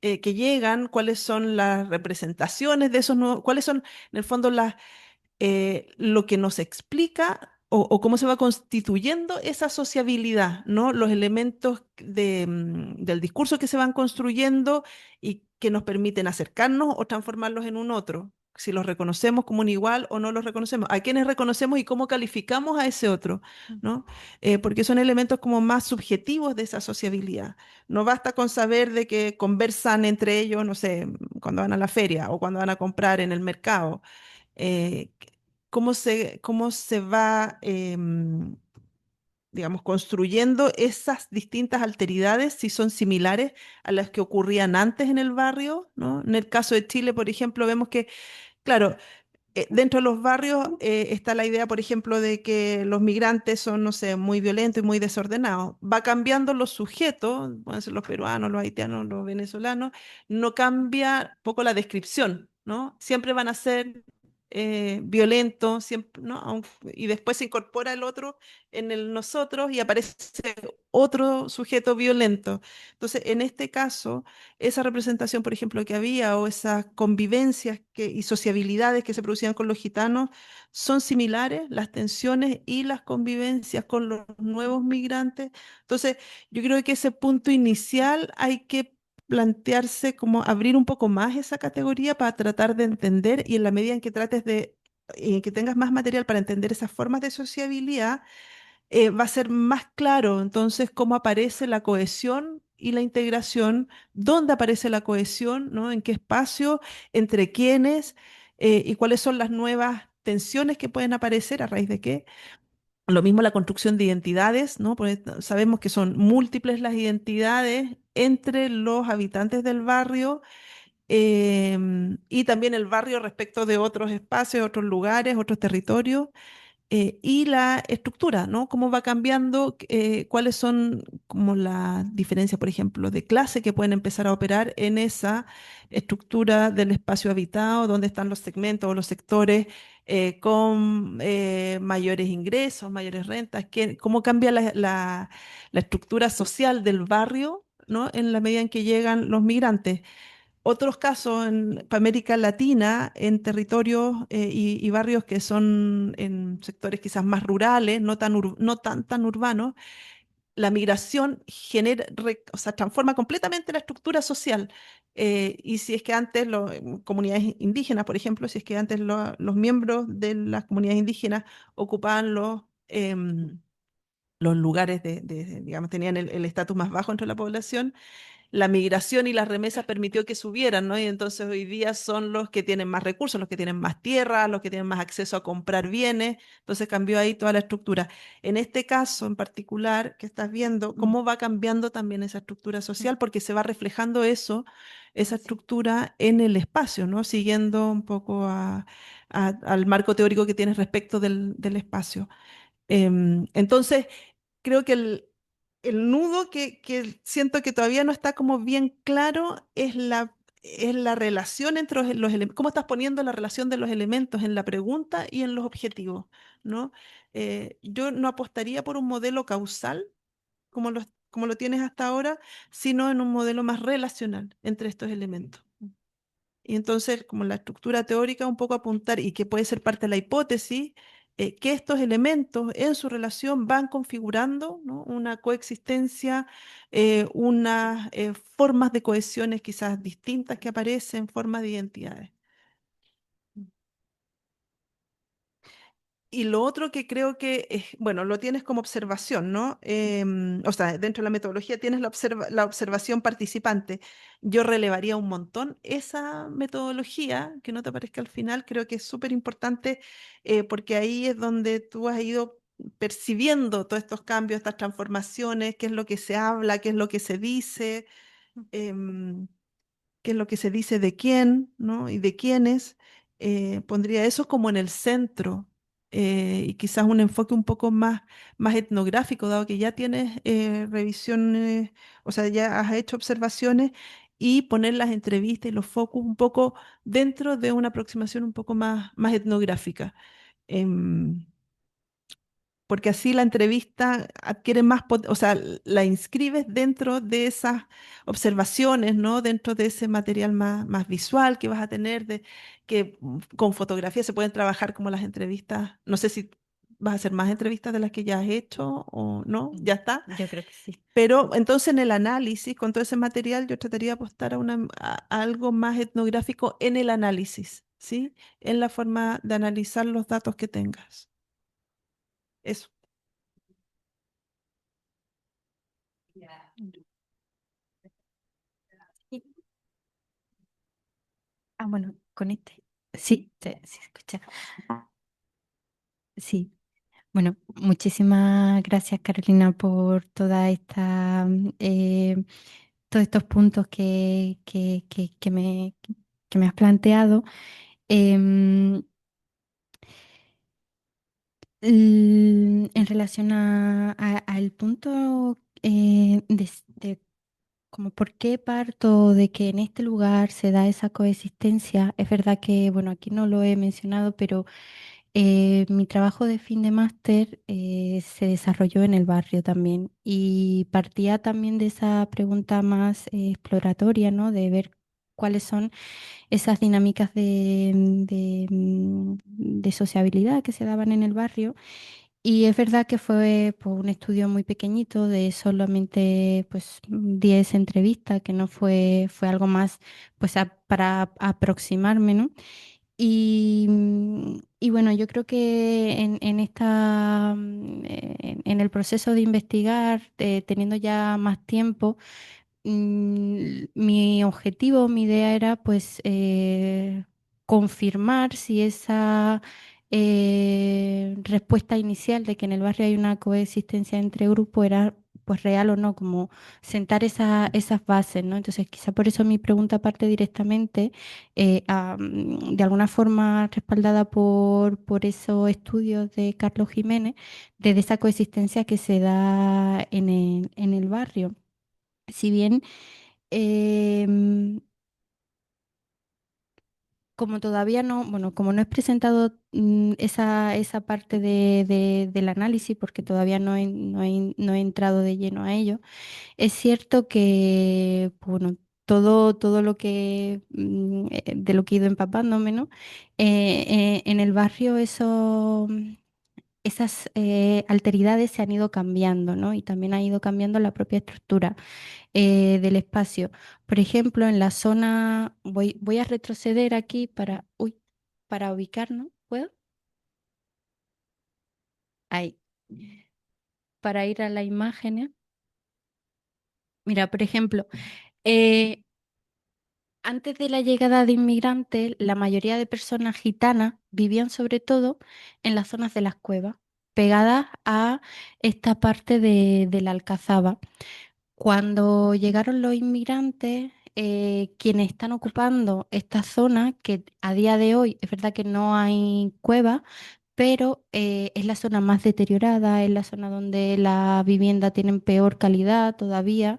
que llegan, cuáles son las representaciones de esos nuevos, cuáles son, en el fondo, lo que nos explica o cómo se va constituyendo esa sociabilidad, ¿no? Los elementos del discurso que se van construyendo y que nos permiten acercarnos o transformarlos en un otro. Si los reconocemos como un igual o no los reconocemos, a quiénes reconocemos y cómo calificamos a ese otro, ¿no? Porque son elementos como más subjetivos de esa sociabilidad. No basta con saber de que conversan entre ellos, no sé, cuando van a la feria o cuando van a comprar en el mercado. Eh, cómo se va, digamos, construyendo esas distintas alteridades, si son similares a las que ocurrían antes en el barrio, ¿no? En el caso de Chile, por ejemplo, vemos que, claro, Dentro de los barrios está la idea, por ejemplo, de que los migrantes son, no sé, muy violentos y muy desordenados. Va cambiando los sujetos, pueden ser los peruanos, los haitianos, los venezolanos, no cambia poco la descripción, ¿no? Siempre van a ser violentos, siempre, ¿no? Y después se incorpora el otro en el nosotros y aparece otro sujeto violento. Entonces, en este caso esa representación, por ejemplo, que había o esas convivencias y sociabilidades que se producían con los gitanos son similares, las tensiones y las convivencias con los nuevos migrantes. Entonces, yo creo que ese punto inicial hay que plantearse como abrir un poco más esa categoría para tratar de entender y en la medida en que trates de, en que tengas más material para entender esas formas de sociabilidad, va a ser más claro entonces cómo aparece la cohesión y la integración, dónde aparece la cohesión, ¿no? En qué espacio, entre quiénes, y cuáles son las nuevas tensiones que pueden aparecer a raíz de qué. Lo mismo la construcción de identidades, ¿no? Porque sabemos que son múltiples las identidades entre los habitantes del barrio, y también el barrio respecto de otros espacios, otros lugares, otros territorios, y la estructura, ¿no? Cómo va cambiando, cuáles son como las diferencias, por ejemplo, de clase que pueden empezar a operar en esa estructura del espacio habitado, dónde están los segmentos o los sectores con mayores ingresos, mayores rentas, cómo cambia la estructura social del barrio, ¿no? En la medida en que llegan los migrantes. Otros casos en América Latina, en territorios y barrios que son en sectores quizás más rurales, no tan urbanos, la migración o sea, transforma completamente la estructura social. Y si es que antes comunidades indígenas, por ejemplo, si es que antes los miembros de las comunidades indígenas ocupaban los lugares digamos, tenían el estatus más bajo entre la población, la migración y las remesas permitió que subieran, ¿no? Y entonces hoy día son los que tienen más recursos, los que tienen más tierra, los que tienen más acceso a comprar bienes. Entonces cambió ahí toda la estructura. En este caso en particular que estás viendo, cómo va cambiando también esa estructura social, porque se va reflejando eso, esa estructura en el espacio, ¿no? Siguiendo un poco al marco teórico que tienes respecto del espacio. Entonces, creo que el nudo que siento que todavía no está como bien claro es la relación entre los elementos, cómo estás poniendo la relación de los elementos en la pregunta y en los objetivos, ¿no? Yo no apostaría por un modelo causal como lo tienes hasta ahora, sino en un modelo más relacional entre estos elementos. Y entonces, como la estructura teórica, un poco apuntar, y que puede ser parte de la hipótesis, que estos elementos en su relación van configurando, ¿no? Una coexistencia, unas formas de cohesiones quizás distintas que aparecen, formas de identidades. Y lo otro que creo que es, bueno, lo tienes como observación, ¿no? O sea, dentro de la metodología tienes la observación participante. Yo relevaría un montón esa metodología, que no te aparezca al final, creo que es súper importante, porque ahí es donde tú has ido percibiendo todos estos cambios, estas transformaciones, qué es lo que se habla, qué es lo que se dice. em, Qué es lo que se dice de quién, ¿no? Y de quiénes. Pondría eso como en el centro, y quizás un enfoque un poco más etnográfico, dado que ya tienes revisiones, o sea, ya has hecho observaciones, y poner las entrevistas y los focus un poco dentro de una aproximación un poco más etnográfica. Em, Porque así la entrevista adquiere o sea, la inscribes dentro de esas observaciones, ¿no? Dentro de ese material más visual que vas a tener, que con fotografía se pueden trabajar como las entrevistas. No sé si vas a hacer más entrevistas de las que ya has hecho o no, ya está. Yo creo que sí. Pero entonces en el análisis, con todo ese material, yo trataría de apostar a algo más etnográfico en el análisis, ¿sí? En la forma de analizar los datos que tengas. Eso. Sí. Ah, bueno, con este. Sí, sí, se escucha. Sí. Bueno, muchísimas gracias, Carolina, por todos estos puntos que me has planteado. Em, En relación al punto de como por qué parto de que en este lugar se da esa coexistencia, es verdad que, bueno, aquí no lo he mencionado, pero mi trabajo de fin de máster se desarrolló en el barrio también y partía también de esa pregunta más exploratoria, ¿no? De ver cuáles son esas dinámicas de sociabilidad que se daban en el barrio. Y es verdad que fue pues, un estudio muy pequeñito de solamente pues 10 entrevistas, que no fue algo más pues para aproximarme, ¿no? Y bueno, yo creo que en el proceso de investigar, teniendo ya más tiempo, mi objetivo, mi idea era pues confirmar si esa respuesta inicial de que en el barrio hay una coexistencia entre grupos era pues real o no, como sentar esas bases, ¿no? Entonces quizá por eso mi pregunta parte directamente de alguna forma respaldada por esos estudios de Carlos Jiménez, de esa coexistencia que se da en el barrio. Si bien Em, como todavía no, bueno, como no he presentado esa parte del análisis, porque todavía no he entrado de lleno a ello, es cierto que, bueno, todo lo que, de lo que he ido empapándome, ¿no? En el barrio esas alteridades se han ido cambiando, ¿no? Y también ha ido cambiando la propia estructura del espacio. Por ejemplo, en la zona, voy a retroceder aquí para ubicarnos, ¿puedo? Ahí, para ir a la imagen. Mira, por ejemplo, eh, antes de la llegada de inmigrantes, la mayoría de personas gitanas vivían sobre todo en las zonas de las cuevas, pegadas a esta parte de la Alcazaba. Cuando llegaron los inmigrantes, quienes están ocupando esta zona, que a día de hoy es verdad que no hay cuevas, pero es la zona más deteriorada, es la zona donde las viviendas tienen peor calidad todavía.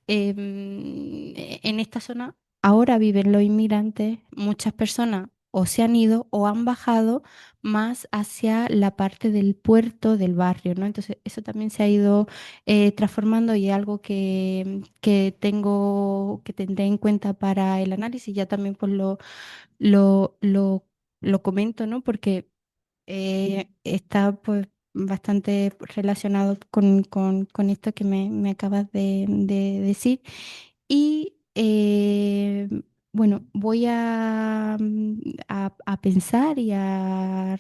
En esta zona ahora viven los inmigrantes, muchas personas o se han ido o han bajado más hacia la parte del puerto del barrio, ¿no? Entonces eso también se ha ido transformando y es algo que tendré en cuenta para el análisis. Ya también pues lo, lo, lo comento, ¿no? Porque está pues bastante relacionado con esto que me acabas de decir. Y bueno, voy a pensar y a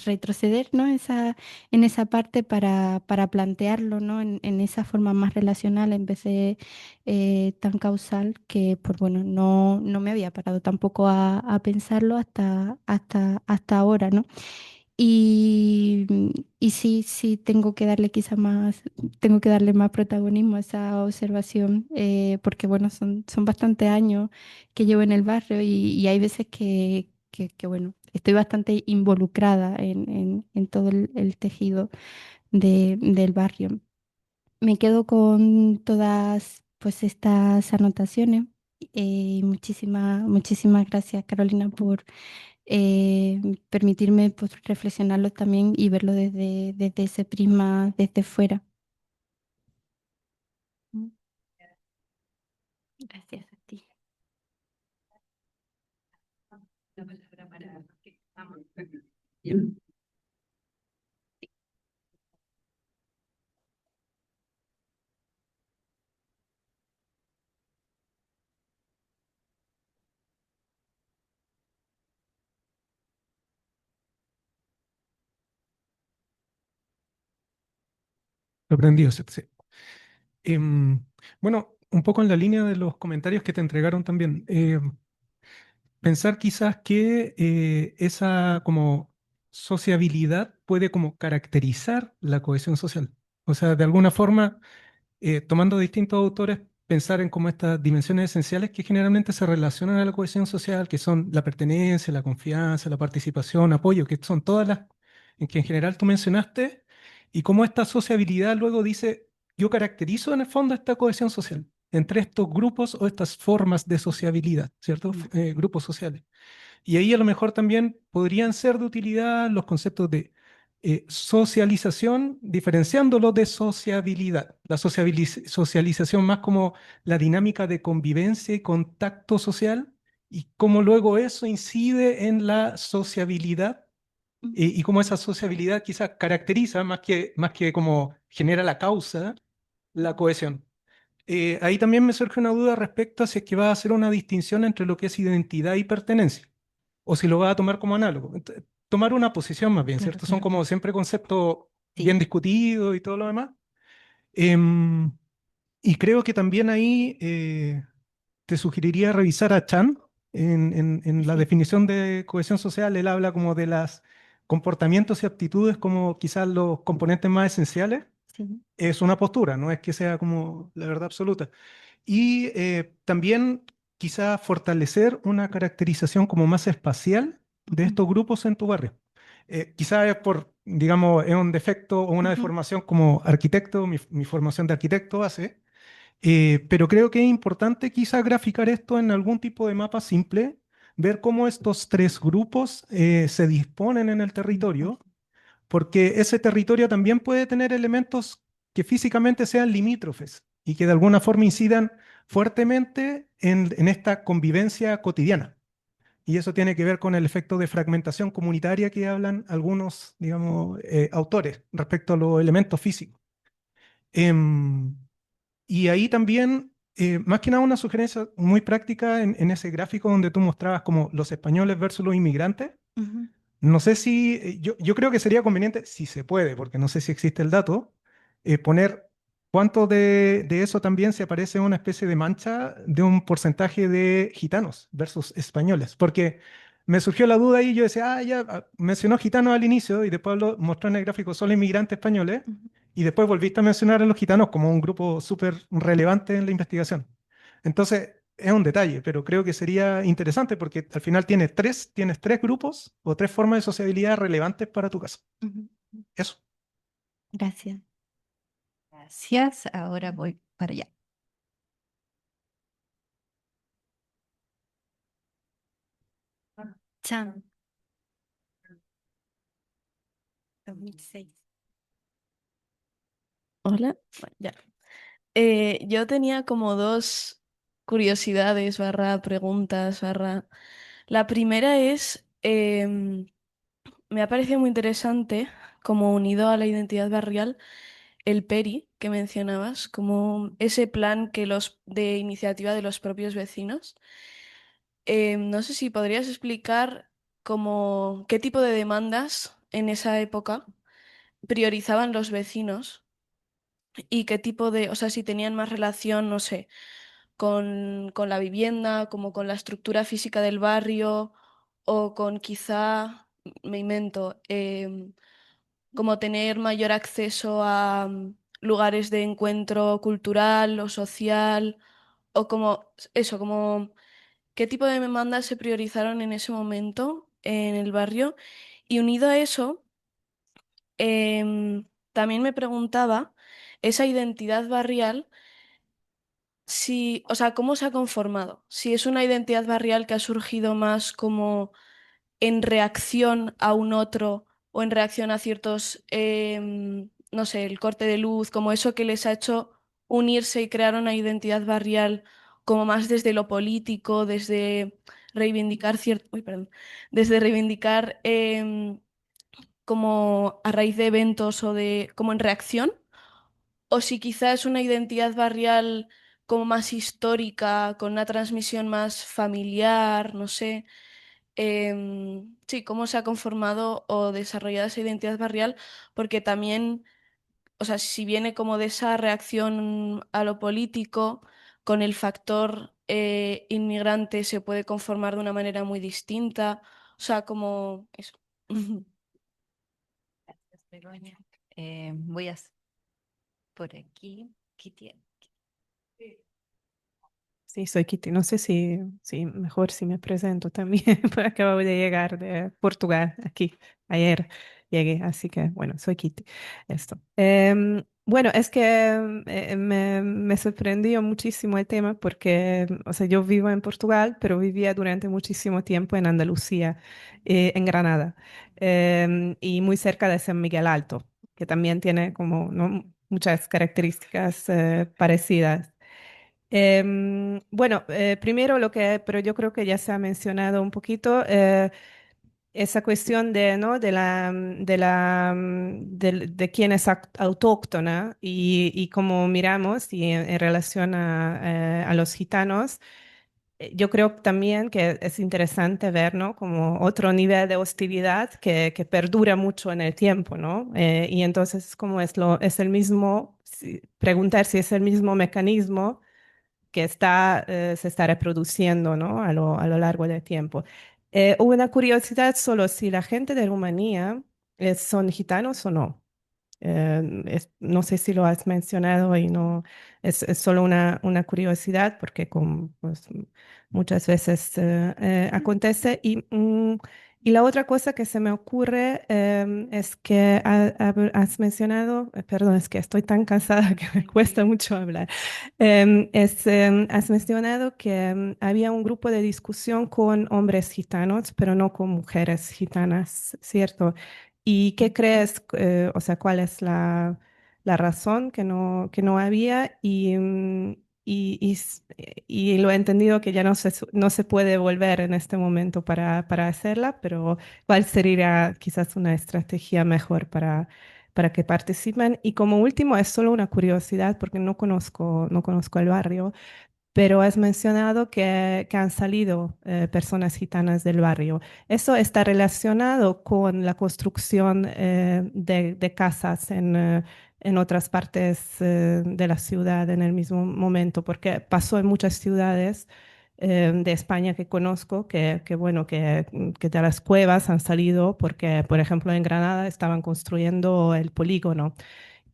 retroceder, ¿no? En esa parte para plantearlo, ¿no? En esa forma más relacional en vez de tan causal que, pues bueno, no me había parado tampoco a pensarlo hasta ahora, ¿no? Y, y sí, tengo que darle más protagonismo a esa observación, porque bueno, son bastantes años que llevo en el barrio y hay veces que, bueno, estoy bastante involucrada en todo el tejido del barrio. Me quedo con todas pues estas anotaciones. Muchísimas gracias, Carolina, por eh, permitirme pues, reflexionarlo también y verlo desde ese prisma, desde fuera. Mm. Gracias a ti. La palabra para que vamos. Sorprendido, sí. Em, bueno, un poco en la línea de los comentarios que te entregaron también. Pensar quizás que esa como sociabilidad puede como caracterizar la cohesión social. O sea, de alguna forma, tomando distintos autores, pensar en como estas dimensiones esenciales que generalmente se relacionan a la cohesión social, que son la pertenencia, la confianza, la participación, apoyo, que son todas las en que en general tú mencionaste, y cómo esta sociabilidad luego dice, yo caracterizo en el fondo esta cohesión social entre estos grupos o estas formas de sociabilidad, ¿cierto? Grupos sociales. Y ahí a lo mejor también podrían ser de utilidad los conceptos de socialización, diferenciándolo de sociabilidad. La socialización más como la dinámica de convivencia y contacto social, y cómo luego eso incide en la sociabilidad, y cómo esa sociabilidad quizás caracteriza más que como genera la causa, la cohesión. Ahí también me surge una duda respecto a si es que va a hacer una distinción entre lo que es identidad y pertenencia, o si lo va a tomar como análogo. Tomar una posición más bien, Claro, ¿cierto? Son claro. como siempre conceptos bien Sí. discutidos y todo lo demás. Em, y creo que también ahí te sugeriría revisar a Chan en la Sí. definición de cohesión social. Él habla como de los comportamientos y actitudes como quizás los componentes más esenciales. Sí. Es una postura, no es que sea como la verdad absoluta. Y también quizá fortalecer una caracterización como más espacial de estos grupos en tu barrio. Quizá es por, digamos, es un defecto o una Ujú. deformación como arquitecto, mi formación de arquitecto hace, pero creo que es importante quizá graficar esto en algún tipo de mapa simple, ver cómo estos tres grupos se disponen en el Ujú. territorio, porque ese territorio también puede tener elementos que físicamente sean limítrofes y que de alguna forma incidan fuertemente en esta convivencia cotidiana. Y eso tiene que ver con el efecto de fragmentación comunitaria que hablan algunos, digamos, autores respecto a los elementos físicos. Em, y ahí también, más que nada, una sugerencia muy práctica en ese gráfico donde tú mostrabas como los españoles versus los inmigrantes. Ujú. No sé si, yo creo que sería conveniente, si se puede, porque no sé si existe el dato, poner cuánto de eso también se aparece una especie de mancha de un porcentaje de gitanos versus españoles. Porque me surgió la duda y yo decía, ya, mencionó gitanos al inicio y después mostró en el gráfico solo inmigrantes españoles, Ujú. y después volviste a mencionar a los gitanos como un grupo súper relevante en la investigación. Entonces, es un detalle, pero creo que sería interesante porque al final tienes tres grupos o tres formas de sociabilidad relevantes para tu caso. Ujú. Eso. Gracias. Gracias. Ahora voy para allá. Chan, 2006. Hola. Bueno, ya. Yo tenía como dos curiosidades barra preguntas barra. La primera es, me ha parecido muy interesante, como unido a la identidad barrial, el PERI que mencionabas, como ese plan que los de iniciativa de los propios vecinos. No sé si podrías explicar como qué tipo de demandas en esa época priorizaban los vecinos y qué tipo de, o sea, si tenían más relación, no sé, con la vivienda, como con la estructura física del barrio, o con quizá, me invento, como tener mayor acceso a lugares de encuentro cultural o social, o como eso, como qué tipo de demandas se priorizaron en ese momento en el barrio. Y unido a eso, también me preguntaba esa identidad barrial. Sí, o sea, ¿cómo se ha conformado? Si es una identidad barrial que ha surgido más como en reacción a un otro o en reacción a ciertos, no sé, el corte de luz, como eso que les ha hecho unirse y crear una identidad barrial como más desde lo político, desde reivindicar cierto, uy, perdón, desde reivindicar como a raíz de eventos o de como en reacción o si quizás es una identidad barrial como más histórica, con una transmisión más familiar, no sé. Sí, cómo se ha conformado o desarrollado esa identidad barrial, porque también, o sea, si viene como de esa reacción a lo político, con el factor inmigrante se puede conformar de una manera muy distinta, o sea, como eso. Gracias, Begoña. Voy a por aquí. Kitty. Sí, soy Kitty. No sé si mejor si me presento también, porque acabo de llegar de Portugal aquí ayer. llegué, así que bueno, soy Kitty. Esto. Bueno, es que me sorprendió muchísimo el tema porque, o sea, yo vivo en Portugal, pero vivía durante muchísimo tiempo en Andalucía, en Granada, y muy cerca de San Miguel Alto, que también tiene como, ¿no?, muchas características parecidas. Bueno, primero pero yo creo que ya se ha mencionado un poquito, esa cuestión de, ¿no?, de quién es autóctona y cómo miramos y en relación a los gitanos. Yo creo también que es interesante ver, ¿no?, como otro nivel de hostilidad que perdura mucho en el tiempo, ¿no? Y entonces, como es el mismo, preguntar si es el mismo mecanismo que se está reproduciendo, ¿no?, a lo largo del tiempo. Hubo una curiosidad solo si la gente de Rumanía son gitanos o no. No sé si lo has mencionado y no es solo una curiosidad porque pues, muchas veces acontece. Y la otra cosa que se me ocurre es que has mencionado, perdón, es que estoy tan cansada que me cuesta mucho hablar. Has mencionado que había un grupo de discusión con hombres gitanos, pero no con mujeres gitanas, ¿cierto? ¿Y qué crees, o sea, cuál es la razón que no había? Y lo he entendido que ya no se puede volver en este momento para hacerla, pero ¿cuál sería quizás una estrategia mejor para que participen? Y como último, es solo una curiosidad porque no conozco el barrio, pero has mencionado que han salido personas gitanas del barrio. ¿Eso está relacionado con la construcción de casas en otras partes de la ciudad en el mismo momento? Porque pasó en muchas ciudades de España que conozco bueno, que de las cuevas han salido porque, por ejemplo, en Granada estaban construyendo el polígono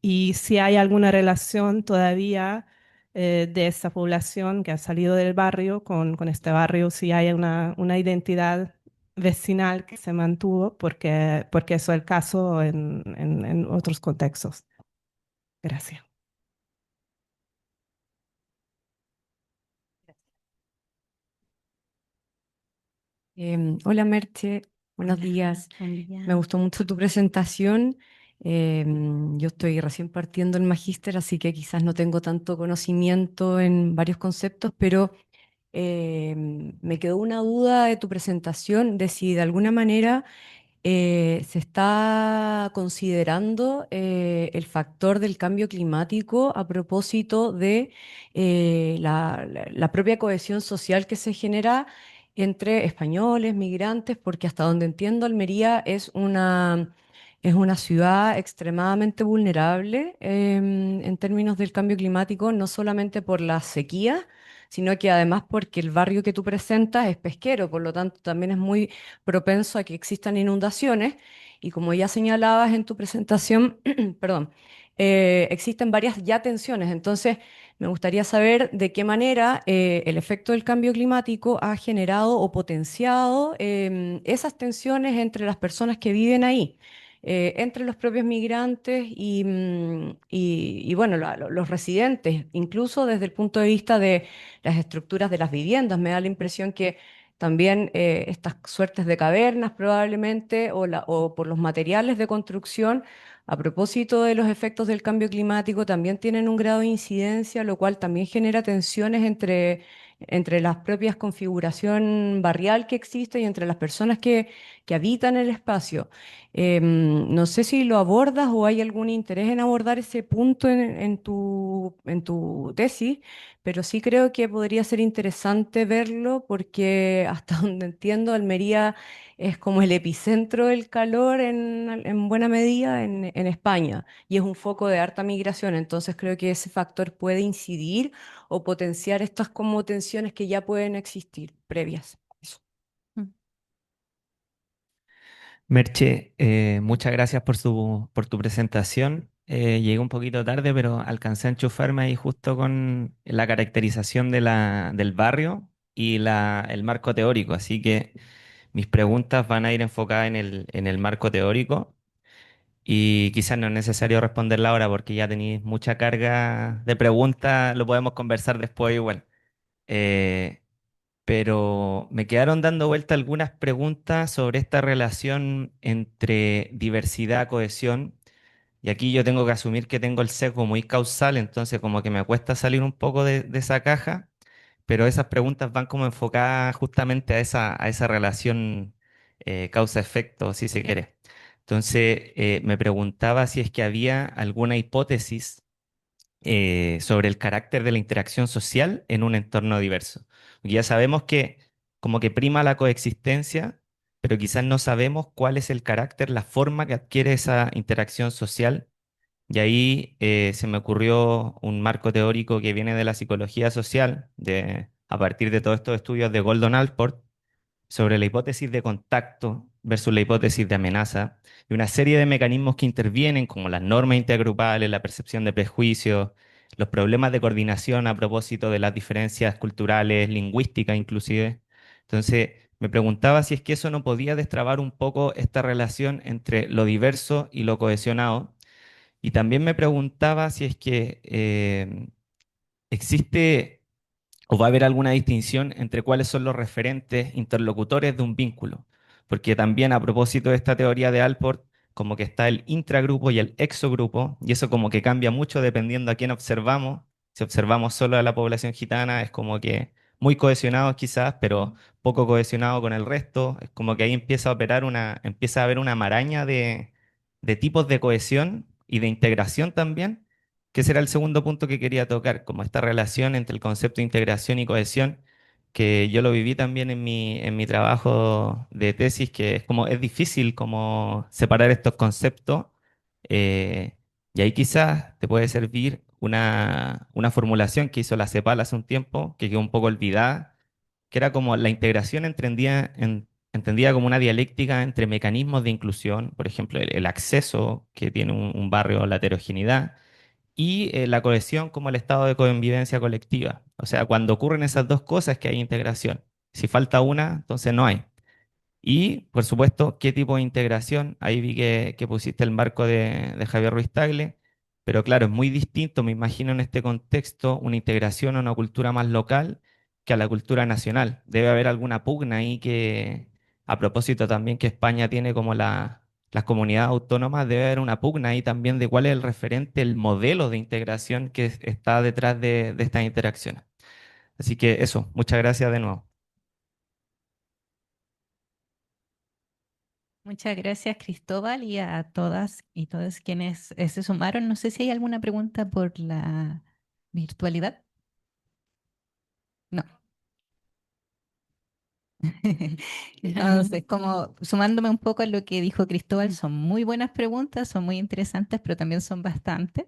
y si hay alguna relación todavía de esa población que ha salido del barrio con este barrio, si hay una identidad vecinal que se mantuvo, porque eso es el caso en otros contextos. Gracias. Hola Merche, buenos Hola, días. buen Me día. gustó mucho tu presentación. Yo estoy recién partiendo el magíster, así que quizás no tengo tanto conocimiento en varios conceptos, pero me quedó una duda de tu presentación de si de alguna manera se está considerando el factor del cambio climático a propósito de la propia cohesión social que se genera entre españoles, migrantes, porque hasta donde entiendo, Almería es una ciudad extremadamente vulnerable en términos del cambio climático, no solamente por la sequía, sino que además porque el barrio que tú presentas es pesquero, por lo tanto también es muy propenso a que existan inundaciones y como ya señalabas en tu presentación, perdón, existen varias ya tensiones. Entonces, me gustaría saber de qué manera el efecto del cambio climático ha generado o potenciado esas tensiones entre las personas que viven ahí. Entre los propios migrantes y, bueno, los residentes, incluso desde el punto de vista de las estructuras de las viviendas. Me da la impresión que también estas suertes de cavernas probablemente o por los materiales de construcción, a propósito de los efectos del cambio climático, también tienen un grado de incidencia, lo cual también genera tensiones entre la propia configuración barrial que existe y entre las personas que habitan el espacio. No sé si lo abordas o hay algún interés en abordar ese punto en tu tesis, pero sí creo que podría ser interesante verlo porque hasta donde entiendo, Almería es como el epicentro del calor en buena medida en España y es un foco de harta migración, entonces creo que ese factor puede incidir o potenciar estas como tensiones que ya pueden existir previas. Eso. Mm. Merche, muchas gracias por tu presentación. Llegué un poquito tarde, pero alcancé a enchufarme ahí justo con la caracterización del barrio y el marco teórico. Así que mis preguntas van a ir enfocadas en el marco teórico. Y quizás no es necesario responderla ahora porque ya tenéis mucha carga de preguntas, lo podemos conversar después igual. Eh, pero me quedaron dando vuelta algunas preguntas sobre esta relación entre diversidad, cohesión, y aquí yo tengo que asumir que tengo el sesgo muy causal, entonces como que me cuesta salir un poco de esa caja, pero esas preguntas van como enfocadas justamente a esa relación causa-efecto, si se quiere. Entonces me preguntaba si es que había alguna hipótesis sobre el carácter de la interacción social en un entorno diverso. Porque ya sabemos que como que prima la coexistencia, pero quizás no sabemos cuál es el carácter, la forma que adquiere esa interacción social. Y ahí se me ocurrió un marco teórico que viene de la psicología social, a partir de todos estos estudios de Goldon Alport, sobre la hipótesis de contacto versus la hipótesis de amenaza, y una serie de mecanismos que intervienen, como las normas intergrupales, la percepción de prejuicios, los problemas de coordinación a propósito de las diferencias culturales, lingüísticas inclusive. Entonces, me preguntaba si es que eso no podía destrabar un poco esta relación entre lo diverso y lo cohesionado. Y también me preguntaba si es que existe o va a haber alguna distinción entre cuáles son los referentes interlocutores de un vínculo. Porque también a propósito de esta teoría de Alport, como que está el intragrupo y el exogrupo, y eso como que cambia mucho dependiendo a quién observamos. Si observamos solo a la población gitana, es como que muy cohesionado quizás, pero poco cohesionado con el resto. Es como que ahí empieza a haber una maraña de tipos de cohesión y de integración también, que será el segundo punto que quería tocar, como esta relación entre el concepto de integración y cohesión, que yo lo viví también en mi trabajo de tesis, que es como es difícil como separar estos conceptos, eh, y ahí quizás te puede servir una formulación que hizo la CEPAL hace un tiempo, que quedó un poco olvidada, que era como la integración entendida como una dialéctica entre mecanismos de inclusión, por ejemplo, el acceso que tiene un barrio, la heterogeneidad, y la cohesión como el estado de convivencia colectiva. O sea, cuando ocurren esas dos cosas es que hay integración. Si falta una, entonces no hay. Y, por supuesto, ¿qué tipo de integración? Ahí vi que pusiste el marco de Javier Ruiz Tagle, pero claro, es muy distinto, me imagino en este contexto, una integración a una cultura más local que a la cultura nacional. Debe haber alguna pugna ahí que, a propósito también que España tiene como las comunidades autónomas, debe haber una pugna ahí también de cuál es el referente, el modelo de integración que está detrás de estas interacciones. Así que eso, muchas gracias de nuevo. Muchas gracias, Cristóbal, y a todas y todos quienes se sumaron. No sé si hay alguna pregunta por la virtualidad. No. Entonces, como sumándome un poco a lo que dijo Cristóbal, son muy buenas preguntas, son muy interesantes, pero también son bastantes.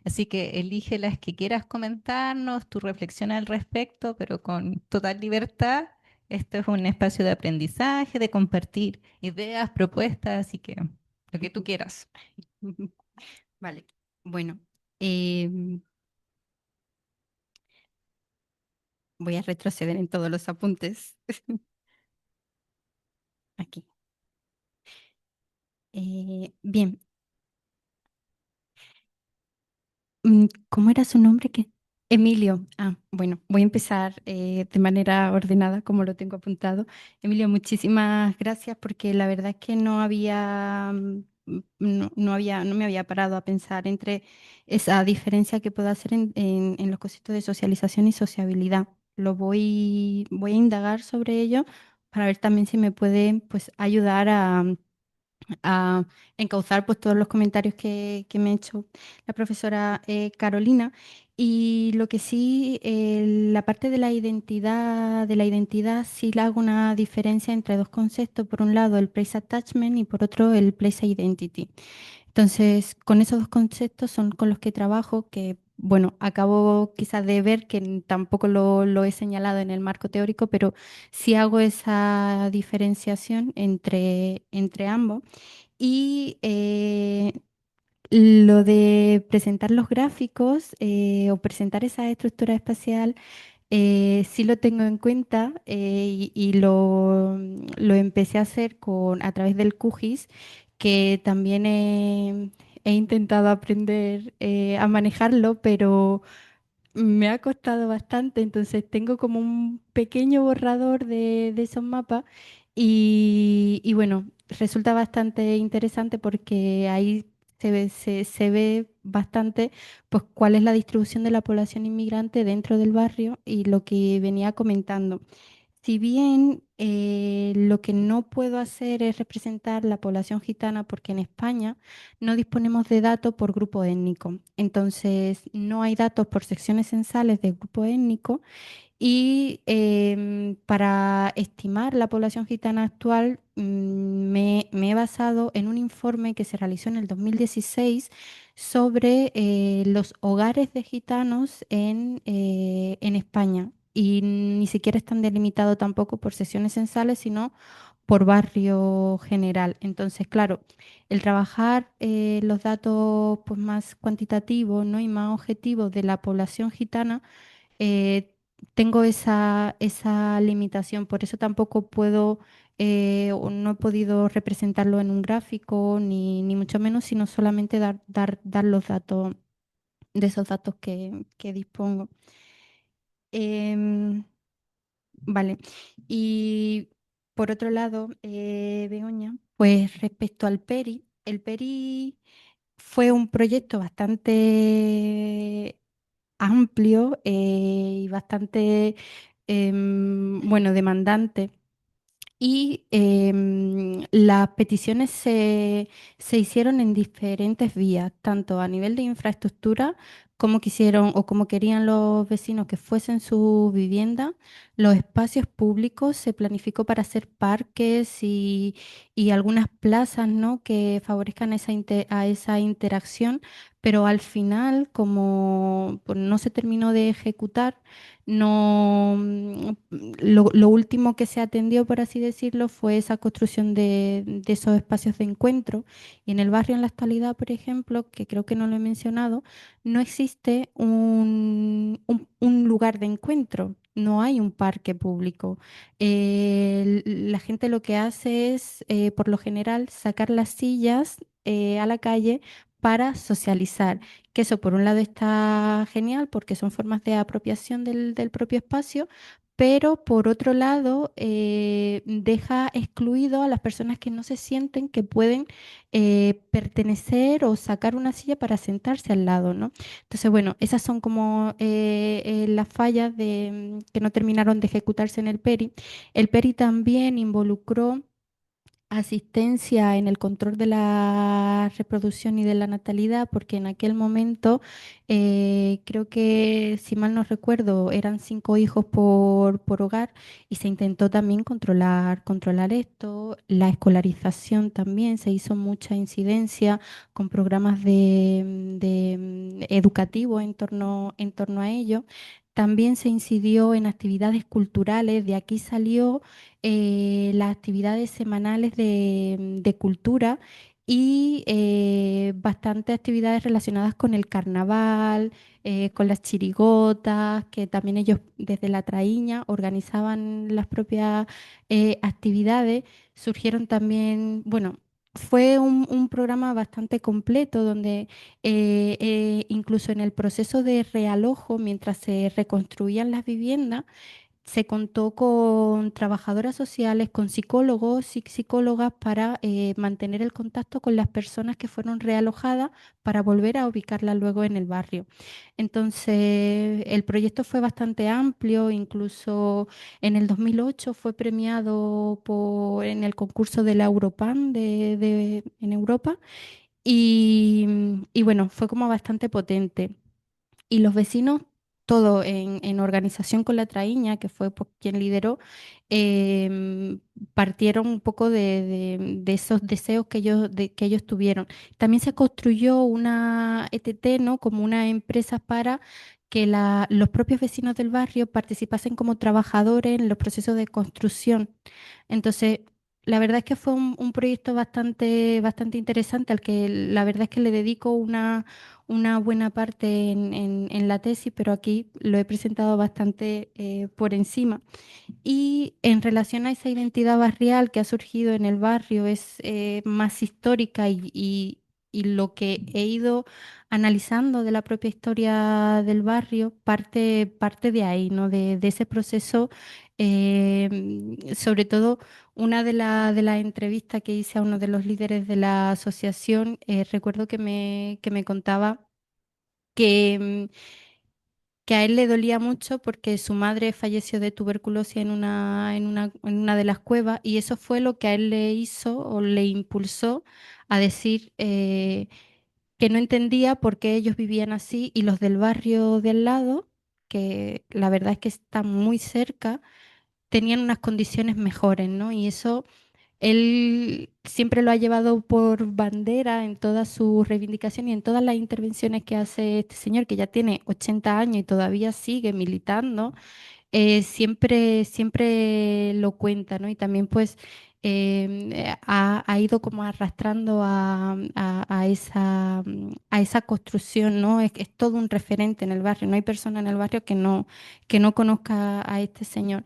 Así que elige las que quieras comentarnos, tu reflexión al respecto, pero con total libertad. Esto es un espacio de aprendizaje, de compartir ideas, propuestas, así que lo que tú quieras. Vale, bueno, em, voy a retroceder en todos los apuntes. Aquí. Bien, ¿cómo era su nombre? ¿Qué? Emilio. Ah, bueno, voy a empezar de manera ordenada, como lo tengo apuntado. Emilio, muchísimas gracias porque la verdad es que no había, no me había parado a pensar entre esa diferencia que puedo hacer en los conceptos de socialización y sociabilidad. Voy a indagar sobre ello para ver también si me puede, pues, ayudar a encauzar, pues, todos los comentarios que me ha hecho la profesora Carolina. Y lo que sí, la parte de la identidad, sí le hago una diferencia entre dos conceptos. Por un lado, el place attachment y por otro, el place identity. Entonces, con esos dos conceptos son con los que trabajo, que, bueno, acabo quizás de ver que tampoco lo he señalado en el marco teórico, pero sí hago esa diferenciación entre ambos. Y lo de presentar los gráficos o presentar esa estructura espacial, sí lo tengo en cuenta y lo empecé a hacer a través del QGIS, que también he intentado aprender a manejarlo, pero me ha costado bastante, entonces tengo como un pequeño borrador de esos mapas y bueno, resulta bastante interesante porque ahí se ve bastante pues cuál es la distribución de la población inmigrante dentro del barrio y lo que venía comentando. Si bien lo que no puedo hacer es representar la población gitana porque en España no disponemos de datos por grupo étnico. Entonces, no hay datos por secciones censales de grupo étnico y para estimar la población gitana actual me he basado en un informe que se realizó en el 2016 sobre los hogares de gitanos en España. Y ni siquiera están delimitados tampoco por secciones censales, sino por barrio general. Entonces, claro, el trabajar los datos pues, más cuantitativos, ¿no? y más objetivos de la población gitana, eh, tengo esa limitación. Por eso tampoco puedo o no he podido representarlo en un gráfico, ni mucho menos, sino solamente dar los datos de esos datos que dispongo. Em, Vale. Y por otro lado, Begoña, pues respecto al PERI, el PERI fue un proyecto bastante amplio y bastante, bueno, demandante y las peticiones se hicieron en diferentes vías, tanto a nivel de infraestructura, como quisieron o como querían los vecinos que fuesen su vivienda, los espacios públicos se planificó para hacer parques y algunas plazas, ¿no? que favorezcan a esa interacción, pero al final, como pues, no se terminó de ejecutar, no, lo último que se atendió, por así decirlo, fue esa construcción de esos espacios de encuentro. Y en el barrio en la actualidad, por ejemplo, que creo que no lo he mencionado, no existe un lugar de encuentro. No hay un parque público. La gente lo que hace es, por lo general, sacar las sillas a la calle para socializar. Que eso por un lado está genial porque son formas de apropiación del propio espacio, pero por otro lado deja excluido a las personas que no se sienten que pueden pertenecer o sacar una silla para sentarse al lado, ¿no? Entonces, bueno, esas son como las fallas que no terminaron de ejecutarse en el PERI. El PERI también involucró asistencia en el control de la reproducción y de la natalidad, porque en aquel momento, creo que, si mal no recuerdo, eran 5 hijos por hogar y se intentó también controlar esto. La escolarización también, se hizo mucha incidencia con programas educativos en torno a ello. También se incidió en actividades culturales, de aquí salió las actividades semanales de cultura y bastantes actividades relacionadas con el carnaval, con las chirigotas, que también ellos desde la traíña organizaban las propias actividades. Surgieron también, bueno, fue un programa bastante completo donde incluso en el proceso de realojo, mientras se reconstruían las viviendas, se contó con trabajadoras sociales, con psicólogos y psicólogas para mantener el contacto con las personas que fueron realojadas para volver a ubicarlas luego en el barrio. Entonces, el proyecto fue bastante amplio, incluso en el 2008 fue premiado en el concurso de la Europan en Europa y bueno, fue como bastante potente. Y los vecinos, todo en organización con la traíña, que fue pues, quien lideró, em, partieron un poco de esos deseos que ellos tuvieron. También se construyó una ETT, ¿no? Como una empresa para que los propios vecinos del barrio participasen como trabajadores en los procesos de construcción. Entonces, la verdad es que fue un proyecto bastante interesante al que la verdad es que le dedico una buena parte en la tesis, pero aquí lo he presentado bastante por encima. Y en relación a esa identidad barrial que ha surgido en el barrio, es más histórica y lo que he ido analizando de la propia historia del barrio parte de ahí, ¿no? De ese proceso. Sobre todo, una de las entrevistas que hice a uno de los líderes de la asociación, recuerdo que me contaba que que a él le dolía mucho porque su madre falleció de tuberculosis en una de las cuevas y eso fue lo que a él le hizo o le impulsó a decir que no entendía por qué ellos vivían así y los del barrio de al lado, que la verdad es que están muy cerca, tenían unas condiciones mejores, ¿no? Y eso él siempre lo ha llevado por bandera en todas sus reivindicaciones y en todas las intervenciones que hace este señor, que ya tiene 80 años y todavía sigue militando, siempre lo cuenta, ¿no? Y también pues ha ido como arrastrando a esa construcción, ¿no? Es todo un referente en el barrio, no hay persona en el barrio que no conozca a este señor.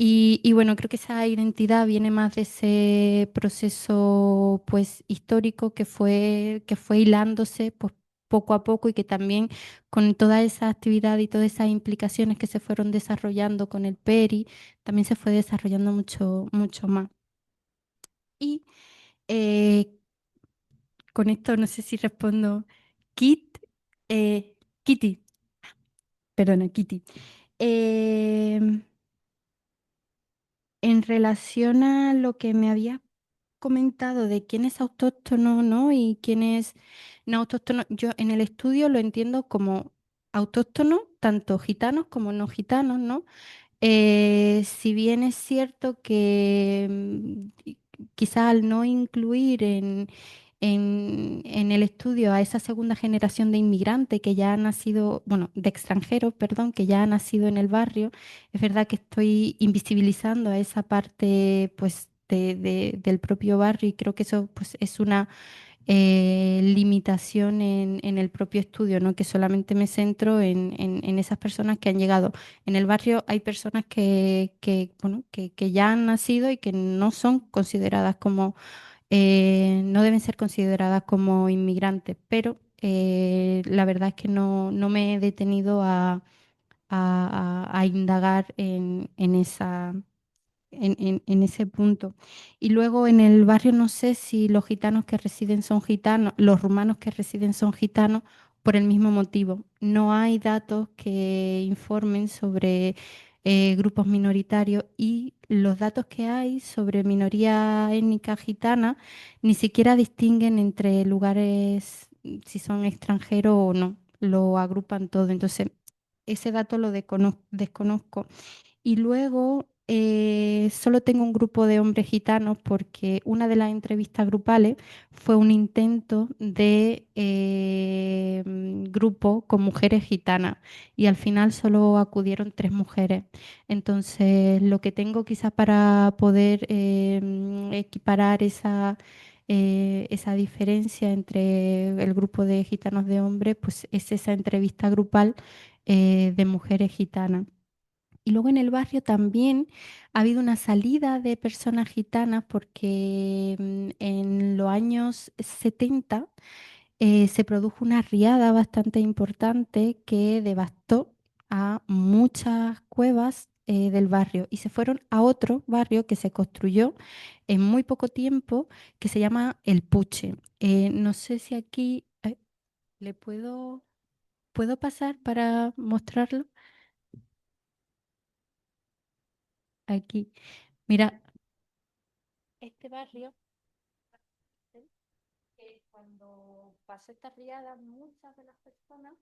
Y bueno, creo que esa identidad viene más de ese proceso pues histórico que fue hilándose pues, poco a poco y que también con toda esa actividad y todas esas implicaciones que se fueron desarrollando con el PERI, también se fue desarrollando mucho más. Y eh, con esto no sé si respondo, Kit, Kitty, perdona, Kitty. Em, en relación a lo que me había comentado de quién es autóctono, ¿no? Y quién es no autóctono. Yo en el estudio lo entiendo como autóctono, tanto gitanos como no gitanos, ¿no? Si bien es cierto que quizá al no incluir en el estudio a esa segunda generación de inmigrantes que ya ha nacido, bueno, de extranjeros, perdón, que ya ha nacido en el barrio, es verdad que estoy invisibilizando a esa parte, pues, del propio barrio y creo que eso, pues, es una limitación en el propio estudio, ¿no? Que solamente me centro en esas personas que han llegado. En el barrio hay personas bueno, que ya han nacido y que no son consideradas como, no deben ser consideradas como inmigrantes, pero la verdad es que no me he detenido a indagar en esa en ese punto. Y luego en el barrio no sé si los gitanos que residen son gitanos, los rumanos que residen son gitanos por el mismo motivo. No hay datos que informen sobre grupos minoritarios y los datos que hay sobre minoría étnica gitana ni siquiera distinguen entre lugares, si son extranjeros o no, lo agrupan todo. Entonces, ese dato lo desconozco. Y luego solo tengo un grupo de hombres gitanos porque una de las entrevistas grupales fue un intento de grupo con mujeres gitanas y al final solo acudieron 3 mujeres. Entonces, lo que tengo quizás para poder equiparar esa diferencia entre el grupo de gitanos de hombres, pues es esa entrevista grupal de mujeres gitanas. Y luego en el barrio también ha habido una salida de personas gitanas porque en los años 70 se produjo una riada bastante importante que devastó a muchas cuevas del barrio y se fueron a otro barrio que se construyó en muy poco tiempo que se llama El Puche. No sé si aquí le puedo pasar para mostrarlo. Aquí. Mira, este barrio, cuando pasó esta riada, muchas de las personas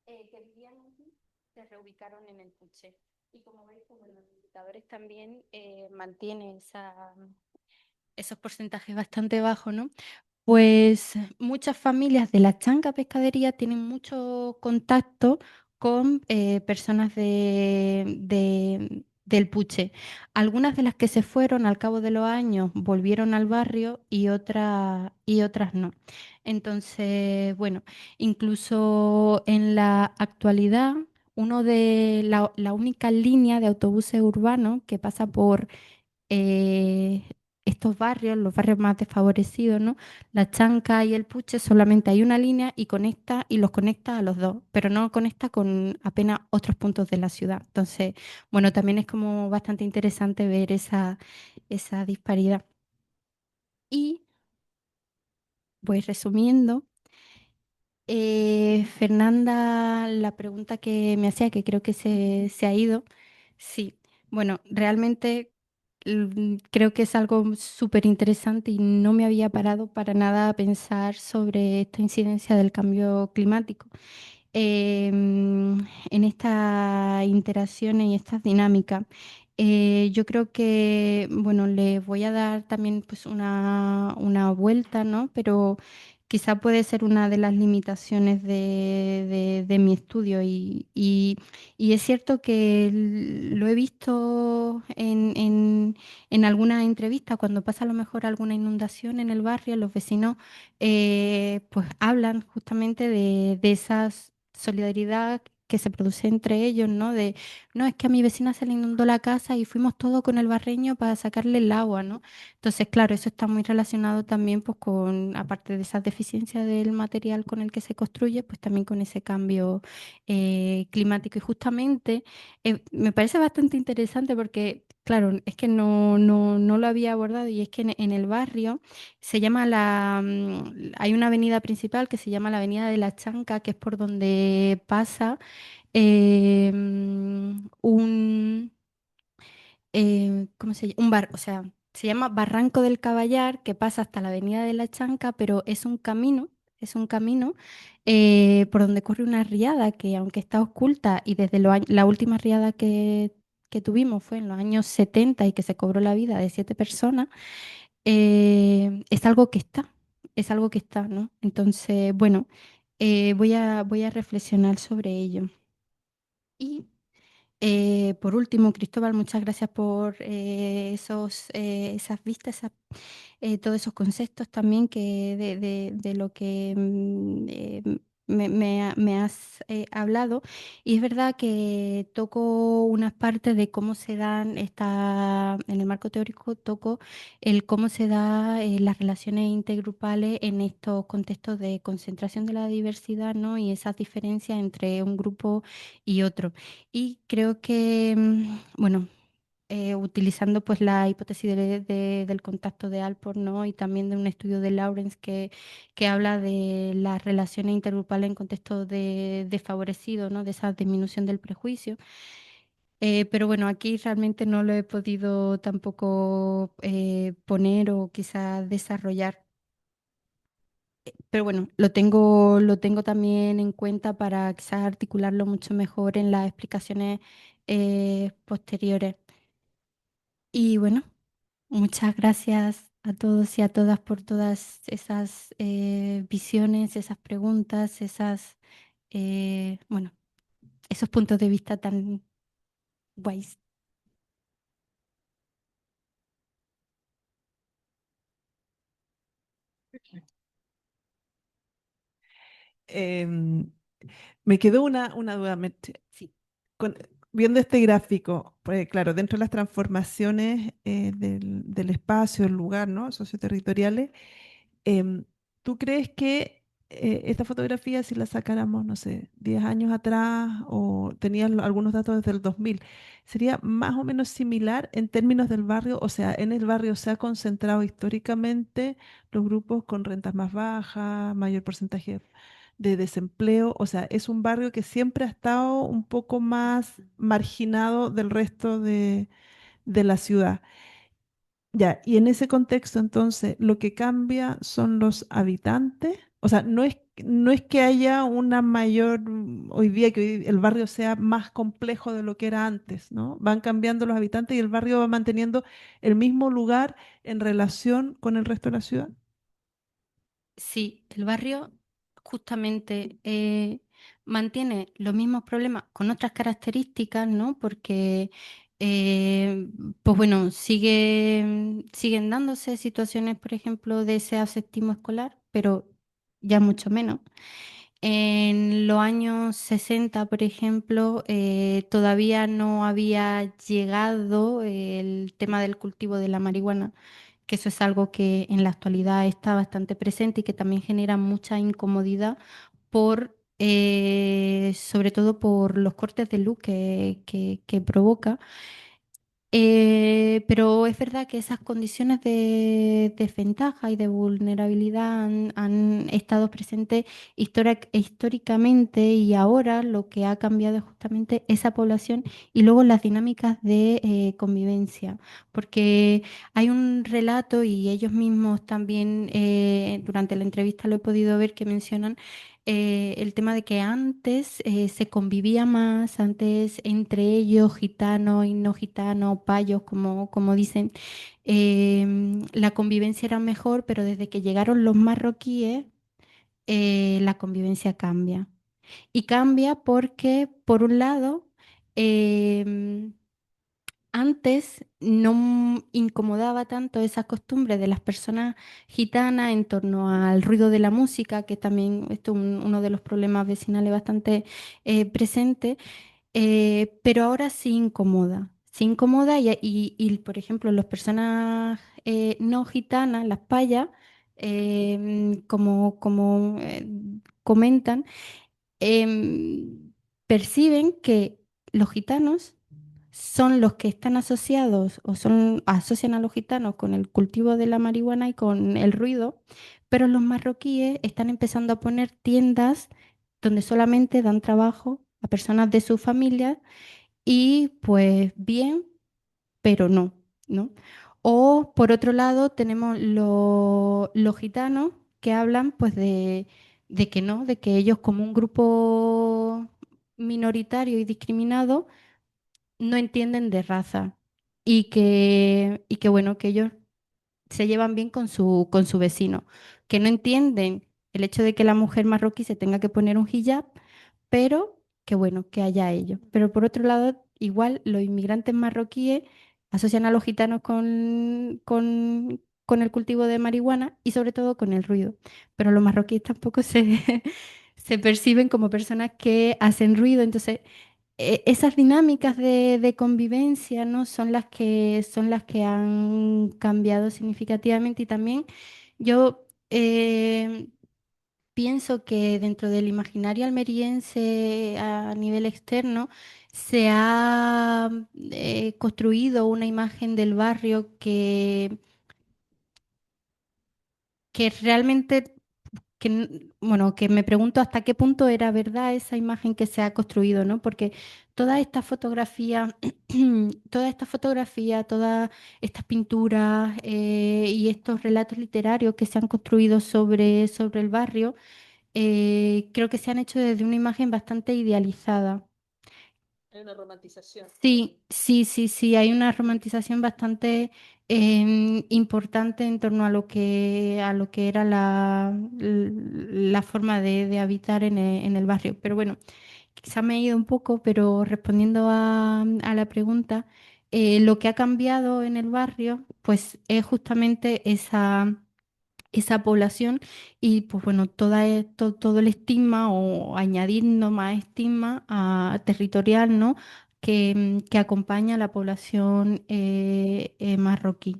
que vivían aquí se reubicaron en el Puché. Y como veis, como los indicadores también mantienen esos porcentajes bastante bajos, ¿no? Pues muchas familias de la Chanca Pescadería tienen mucho contacto con personas del Puche. Algunas de las que se fueron al cabo de los años volvieron al barrio y otras no. Entonces, bueno, incluso en la actualidad, la única línea de autobuses urbanos que pasa por eh, estos barrios, los barrios más desfavorecidos, ¿no? La Chanca y el Puche, solamente hay una línea y conecta y los conecta a los dos, pero no conecta con apenas otros puntos de la ciudad. Entonces, bueno, también es como bastante interesante ver esa disparidad. Y voy resumiendo. Fernanda, la pregunta que me hacía, que creo que se ha ido, sí, bueno, realmente creo que es algo súper interesante y no me había parado para nada a pensar sobre esta incidencia del cambio climático en estas interacciones y estas dinámicas. Yo creo que, bueno, les voy a dar también pues una vuelta, ¿no? Pero quizá puede ser una de las limitaciones de mi estudio y es cierto que lo he visto en algunas entrevistas, cuando pasa a lo mejor alguna inundación en el barrio, los vecinos pues hablan justamente de esa solidaridad que se produce entre ellos, ¿no? No, es que a mi vecina se le inundó la casa y fuimos todos con el barreño para sacarle el agua, ¿no? Entonces, claro, eso está muy relacionado también, pues, aparte de esas deficiencias del material con el que se construye, pues también con ese cambio climático. Y justamente me parece bastante interesante porque, claro, es que no lo había abordado y es que en el barrio se llama hay una avenida principal que se llama la Avenida de la Chanca, que es por donde pasa un, ¿cómo se llama? O sea, se llama Barranco del Caballar, que pasa hasta la Avenida de la Chanca, pero es un camino por donde corre una riada que, aunque está oculta, y desde la última riada que tuvimos fue en los años 70 y que se cobró la vida de 7 personas, es algo que está, es algo que está, ¿no? Entonces, bueno, voy a reflexionar sobre ello. Y por último, Cristóbal, muchas gracias por esas vistas, todos esos conceptos también de lo que me has hablado. Y es verdad que toco unas partes de cómo se dan, en el marco teórico, toco el cómo se dan las relaciones intergrupales en estos contextos de concentración de la diversidad, ¿no? Y esas diferencias entre un grupo y otro. Y creo que, bueno, utilizando pues la hipótesis del contacto de Alport, ¿no? Y también de un estudio de Lawrence que habla de las relaciones intergrupales en contexto de desfavorecido, ¿no? De esa disminución del prejuicio. Pero bueno, aquí realmente no lo he podido tampoco poner o quizás desarrollar. Pero bueno, lo tengo también en cuenta para quizás articularlo mucho mejor en las explicaciones posteriores. Y bueno, muchas gracias a todos y a todas por todas esas visiones, esas preguntas, bueno, esos puntos de vista tan guays. Em, Me quedó una duda. Sí. con- Viendo este gráfico, pues claro, dentro de las transformaciones del espacio, el lugar, ¿no? Socioterritoriales, em, ¿tú crees que esta fotografía, si la sacáramos, no sé, 10 años atrás o tenías algunos datos desde el 2000, sería más o menos similar en términos del barrio? O sea, en el barrio se ha concentrado históricamente los grupos con rentas más bajas, mayor porcentaje de desempleo. O sea, es un barrio que siempre ha estado un poco más marginado del resto de la ciudad. Ya, y en ese contexto, entonces, lo que cambia son los habitantes. O sea, no es que haya una mayor, hoy día que el barrio sea más complejo de lo que era antes, ¿no? Van cambiando los habitantes y el barrio va manteniendo el mismo lugar en relación con el resto de la ciudad. Sí, el barrio justamente mantiene los mismos problemas con otras características, ¿no? Porque eh, pues bueno, siguen dándose situaciones, por ejemplo, de ese aseptismo escolar, pero ya mucho menos. En los años 60, por ejemplo, todavía no había llegado el tema del cultivo de la marihuana, que eso es algo que en la actualidad está bastante presente y que también genera mucha incomodidad sobre todo por los cortes de luz que provoca. Pero es verdad que esas condiciones de desventaja y de vulnerabilidad han estado presentes históricamente, y ahora lo que ha cambiado es justamente esa población y luego las dinámicas de convivencia. Porque hay un relato, y ellos mismos también durante la entrevista lo he podido ver, que mencionan el tema de que antes se convivía más, antes entre ellos, gitanos y no gitanos, payos, como dicen, la convivencia era mejor, pero desde que llegaron los marroquíes, la convivencia cambia. Y cambia porque, por un lado, em, antes no incomodaba tanto esa costumbre de las personas gitanas en torno al ruido de la música, que también esto es uno de los problemas vecinales bastante presente, pero ahora sí incomoda. Sí incomoda por ejemplo, las personas no gitanas, las payas, como comentan, perciben que los gitanos son los que están asociados asocian a los gitanos con el cultivo de la marihuana y con el ruido, pero los marroquíes están empezando a poner tiendas donde solamente dan trabajo a personas de su familia, y pues bien, pero no, ¿no? O por otro lado tenemos los gitanos que hablan pues de que no, de que ellos, como un grupo minoritario y discriminado, no entienden de raza, y que bueno, que ellos se llevan bien con su vecino, que no entienden el hecho de que la mujer marroquí se tenga que poner un hijab, pero que bueno, que haya ellos. Pero por otro lado, igual los inmigrantes marroquíes asocian a los gitanos con el cultivo de marihuana y sobre todo con el ruido. Pero los marroquíes tampoco se perciben como personas que hacen ruido. Entonces, esas dinámicas de convivencia, ¿no? son las que han cambiado significativamente. Y también yo pienso que dentro del imaginario almeriense a nivel externo se ha construido una imagen del barrio que realmente, bueno, que me pregunto hasta qué punto era verdad esa imagen que se ha construido, ¿no? Porque toda esta fotografía, todas estas pinturas y estos relatos literarios que se han construido sobre el barrio, creo que se han hecho desde una imagen bastante idealizada. Hay una romantización. Sí, sí, sí, sí, hay una romantización bastante importante en torno a lo que era la forma de habitar en el barrio. Pero bueno, quizá me he ido un poco, pero respondiendo a la pregunta, lo que ha cambiado en el barrio, pues es justamente esa población, y pues bueno, todo el estigma, o añadiendo más estigma territorial, ¿no? Que acompaña a la población marroquí.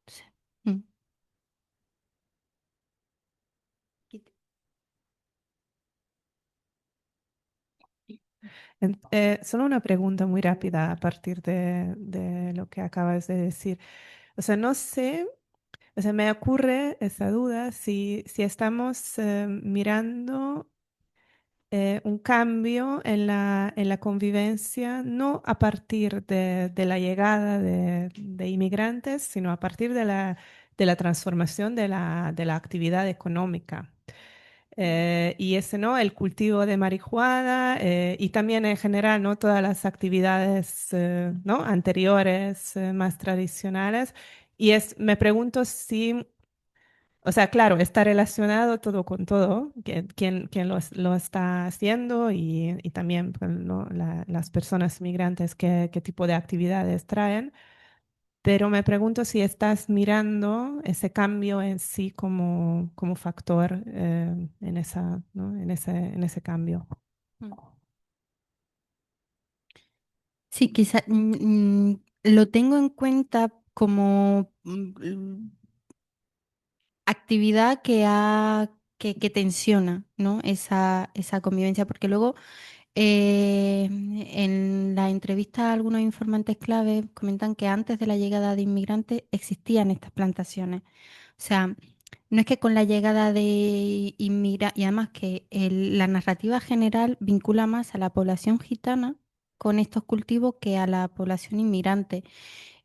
Sí. Mm. Solo una pregunta muy rápida a partir de lo que acabas de decir. O sea, no sé, o sea, me ocurre esa duda si estamos mirando un cambio en la convivencia, no a partir de la llegada de inmigrantes, sino a partir de la transformación de la actividad económica. Y ese, ¿no? El cultivo de marihuana y también en general, ¿no? Todas las actividades, ¿no? Anteriores, más tradicionales. Me pregunto si, O sea, claro, está relacionado todo con todo, quién lo está haciendo y también pues, las personas migrantes qué tipo de actividades traen. Pero me pregunto si estás mirando ese cambio en sí como factor en esa, ¿no? En ese cambio. Sí, quizá lo tengo en cuenta como actividad que tensiona, ¿no? Esa convivencia, porque luego en la entrevista a algunos informantes clave comentan que antes de la llegada de inmigrantes existían estas plantaciones. O sea, no es que con la llegada de inmigrantes, y además que la narrativa general vincula más a la población gitana con estos cultivos que a la población inmigrante.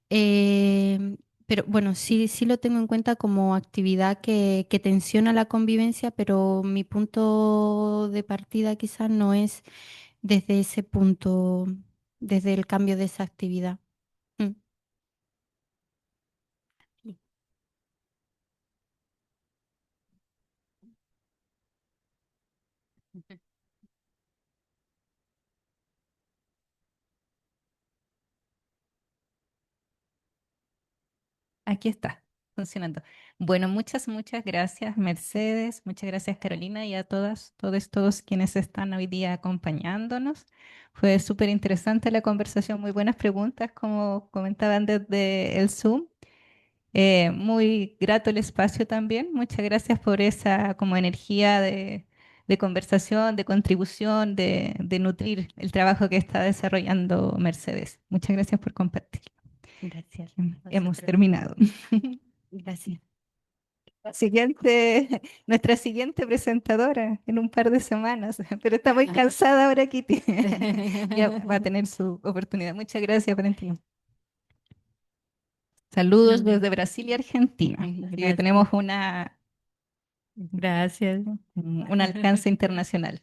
Pero bueno, sí lo tengo en cuenta como actividad que tensiona la convivencia, pero mi punto de partida quizás no es desde ese punto, desde el cambio de esa actividad. Mm. Aquí está, funcionando. Bueno, muchas gracias, Mercedes. Muchas gracias, Carolina, y a todos quienes están hoy día acompañándonos. Fue súper interesante la conversación, muy buenas preguntas, como comentaban desde el Zoom. Muy grato el espacio también. Muchas gracias por esa como energía de conversación, de contribución, de nutrir el trabajo que está desarrollando Mercedes. Muchas gracias por compartir. Gracias. Hemos Vosotros. terminado. Gracias. Nuestra siguiente presentadora en un par de semanas, pero está muy cansada ahora, Kitty. Ya va a tener su oportunidad. Muchas gracias, Valentina. Saludos desde Brasil y Argentina. Así que Gracias. tenemos Gracias. un alcance internacional.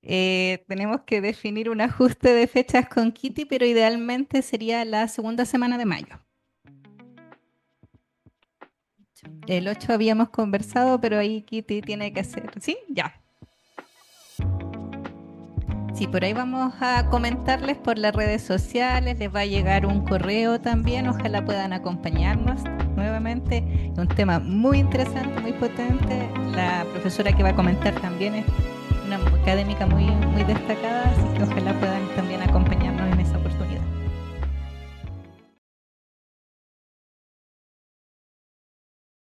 Tenemos que definir un ajuste de fechas con Kitty, pero idealmente sería la segunda semana de mayo. El 8 habíamos conversado, pero ahí Kitty tiene que hacer. ¿Sí? Ya. Sí, por ahí vamos a comentarles por las redes sociales, les va a llegar un correo también, ojalá puedan acompañarnos nuevamente. Un tema muy interesante, muy potente. La profesora que va a comentar también es una académica muy destacada, así que ojalá puedan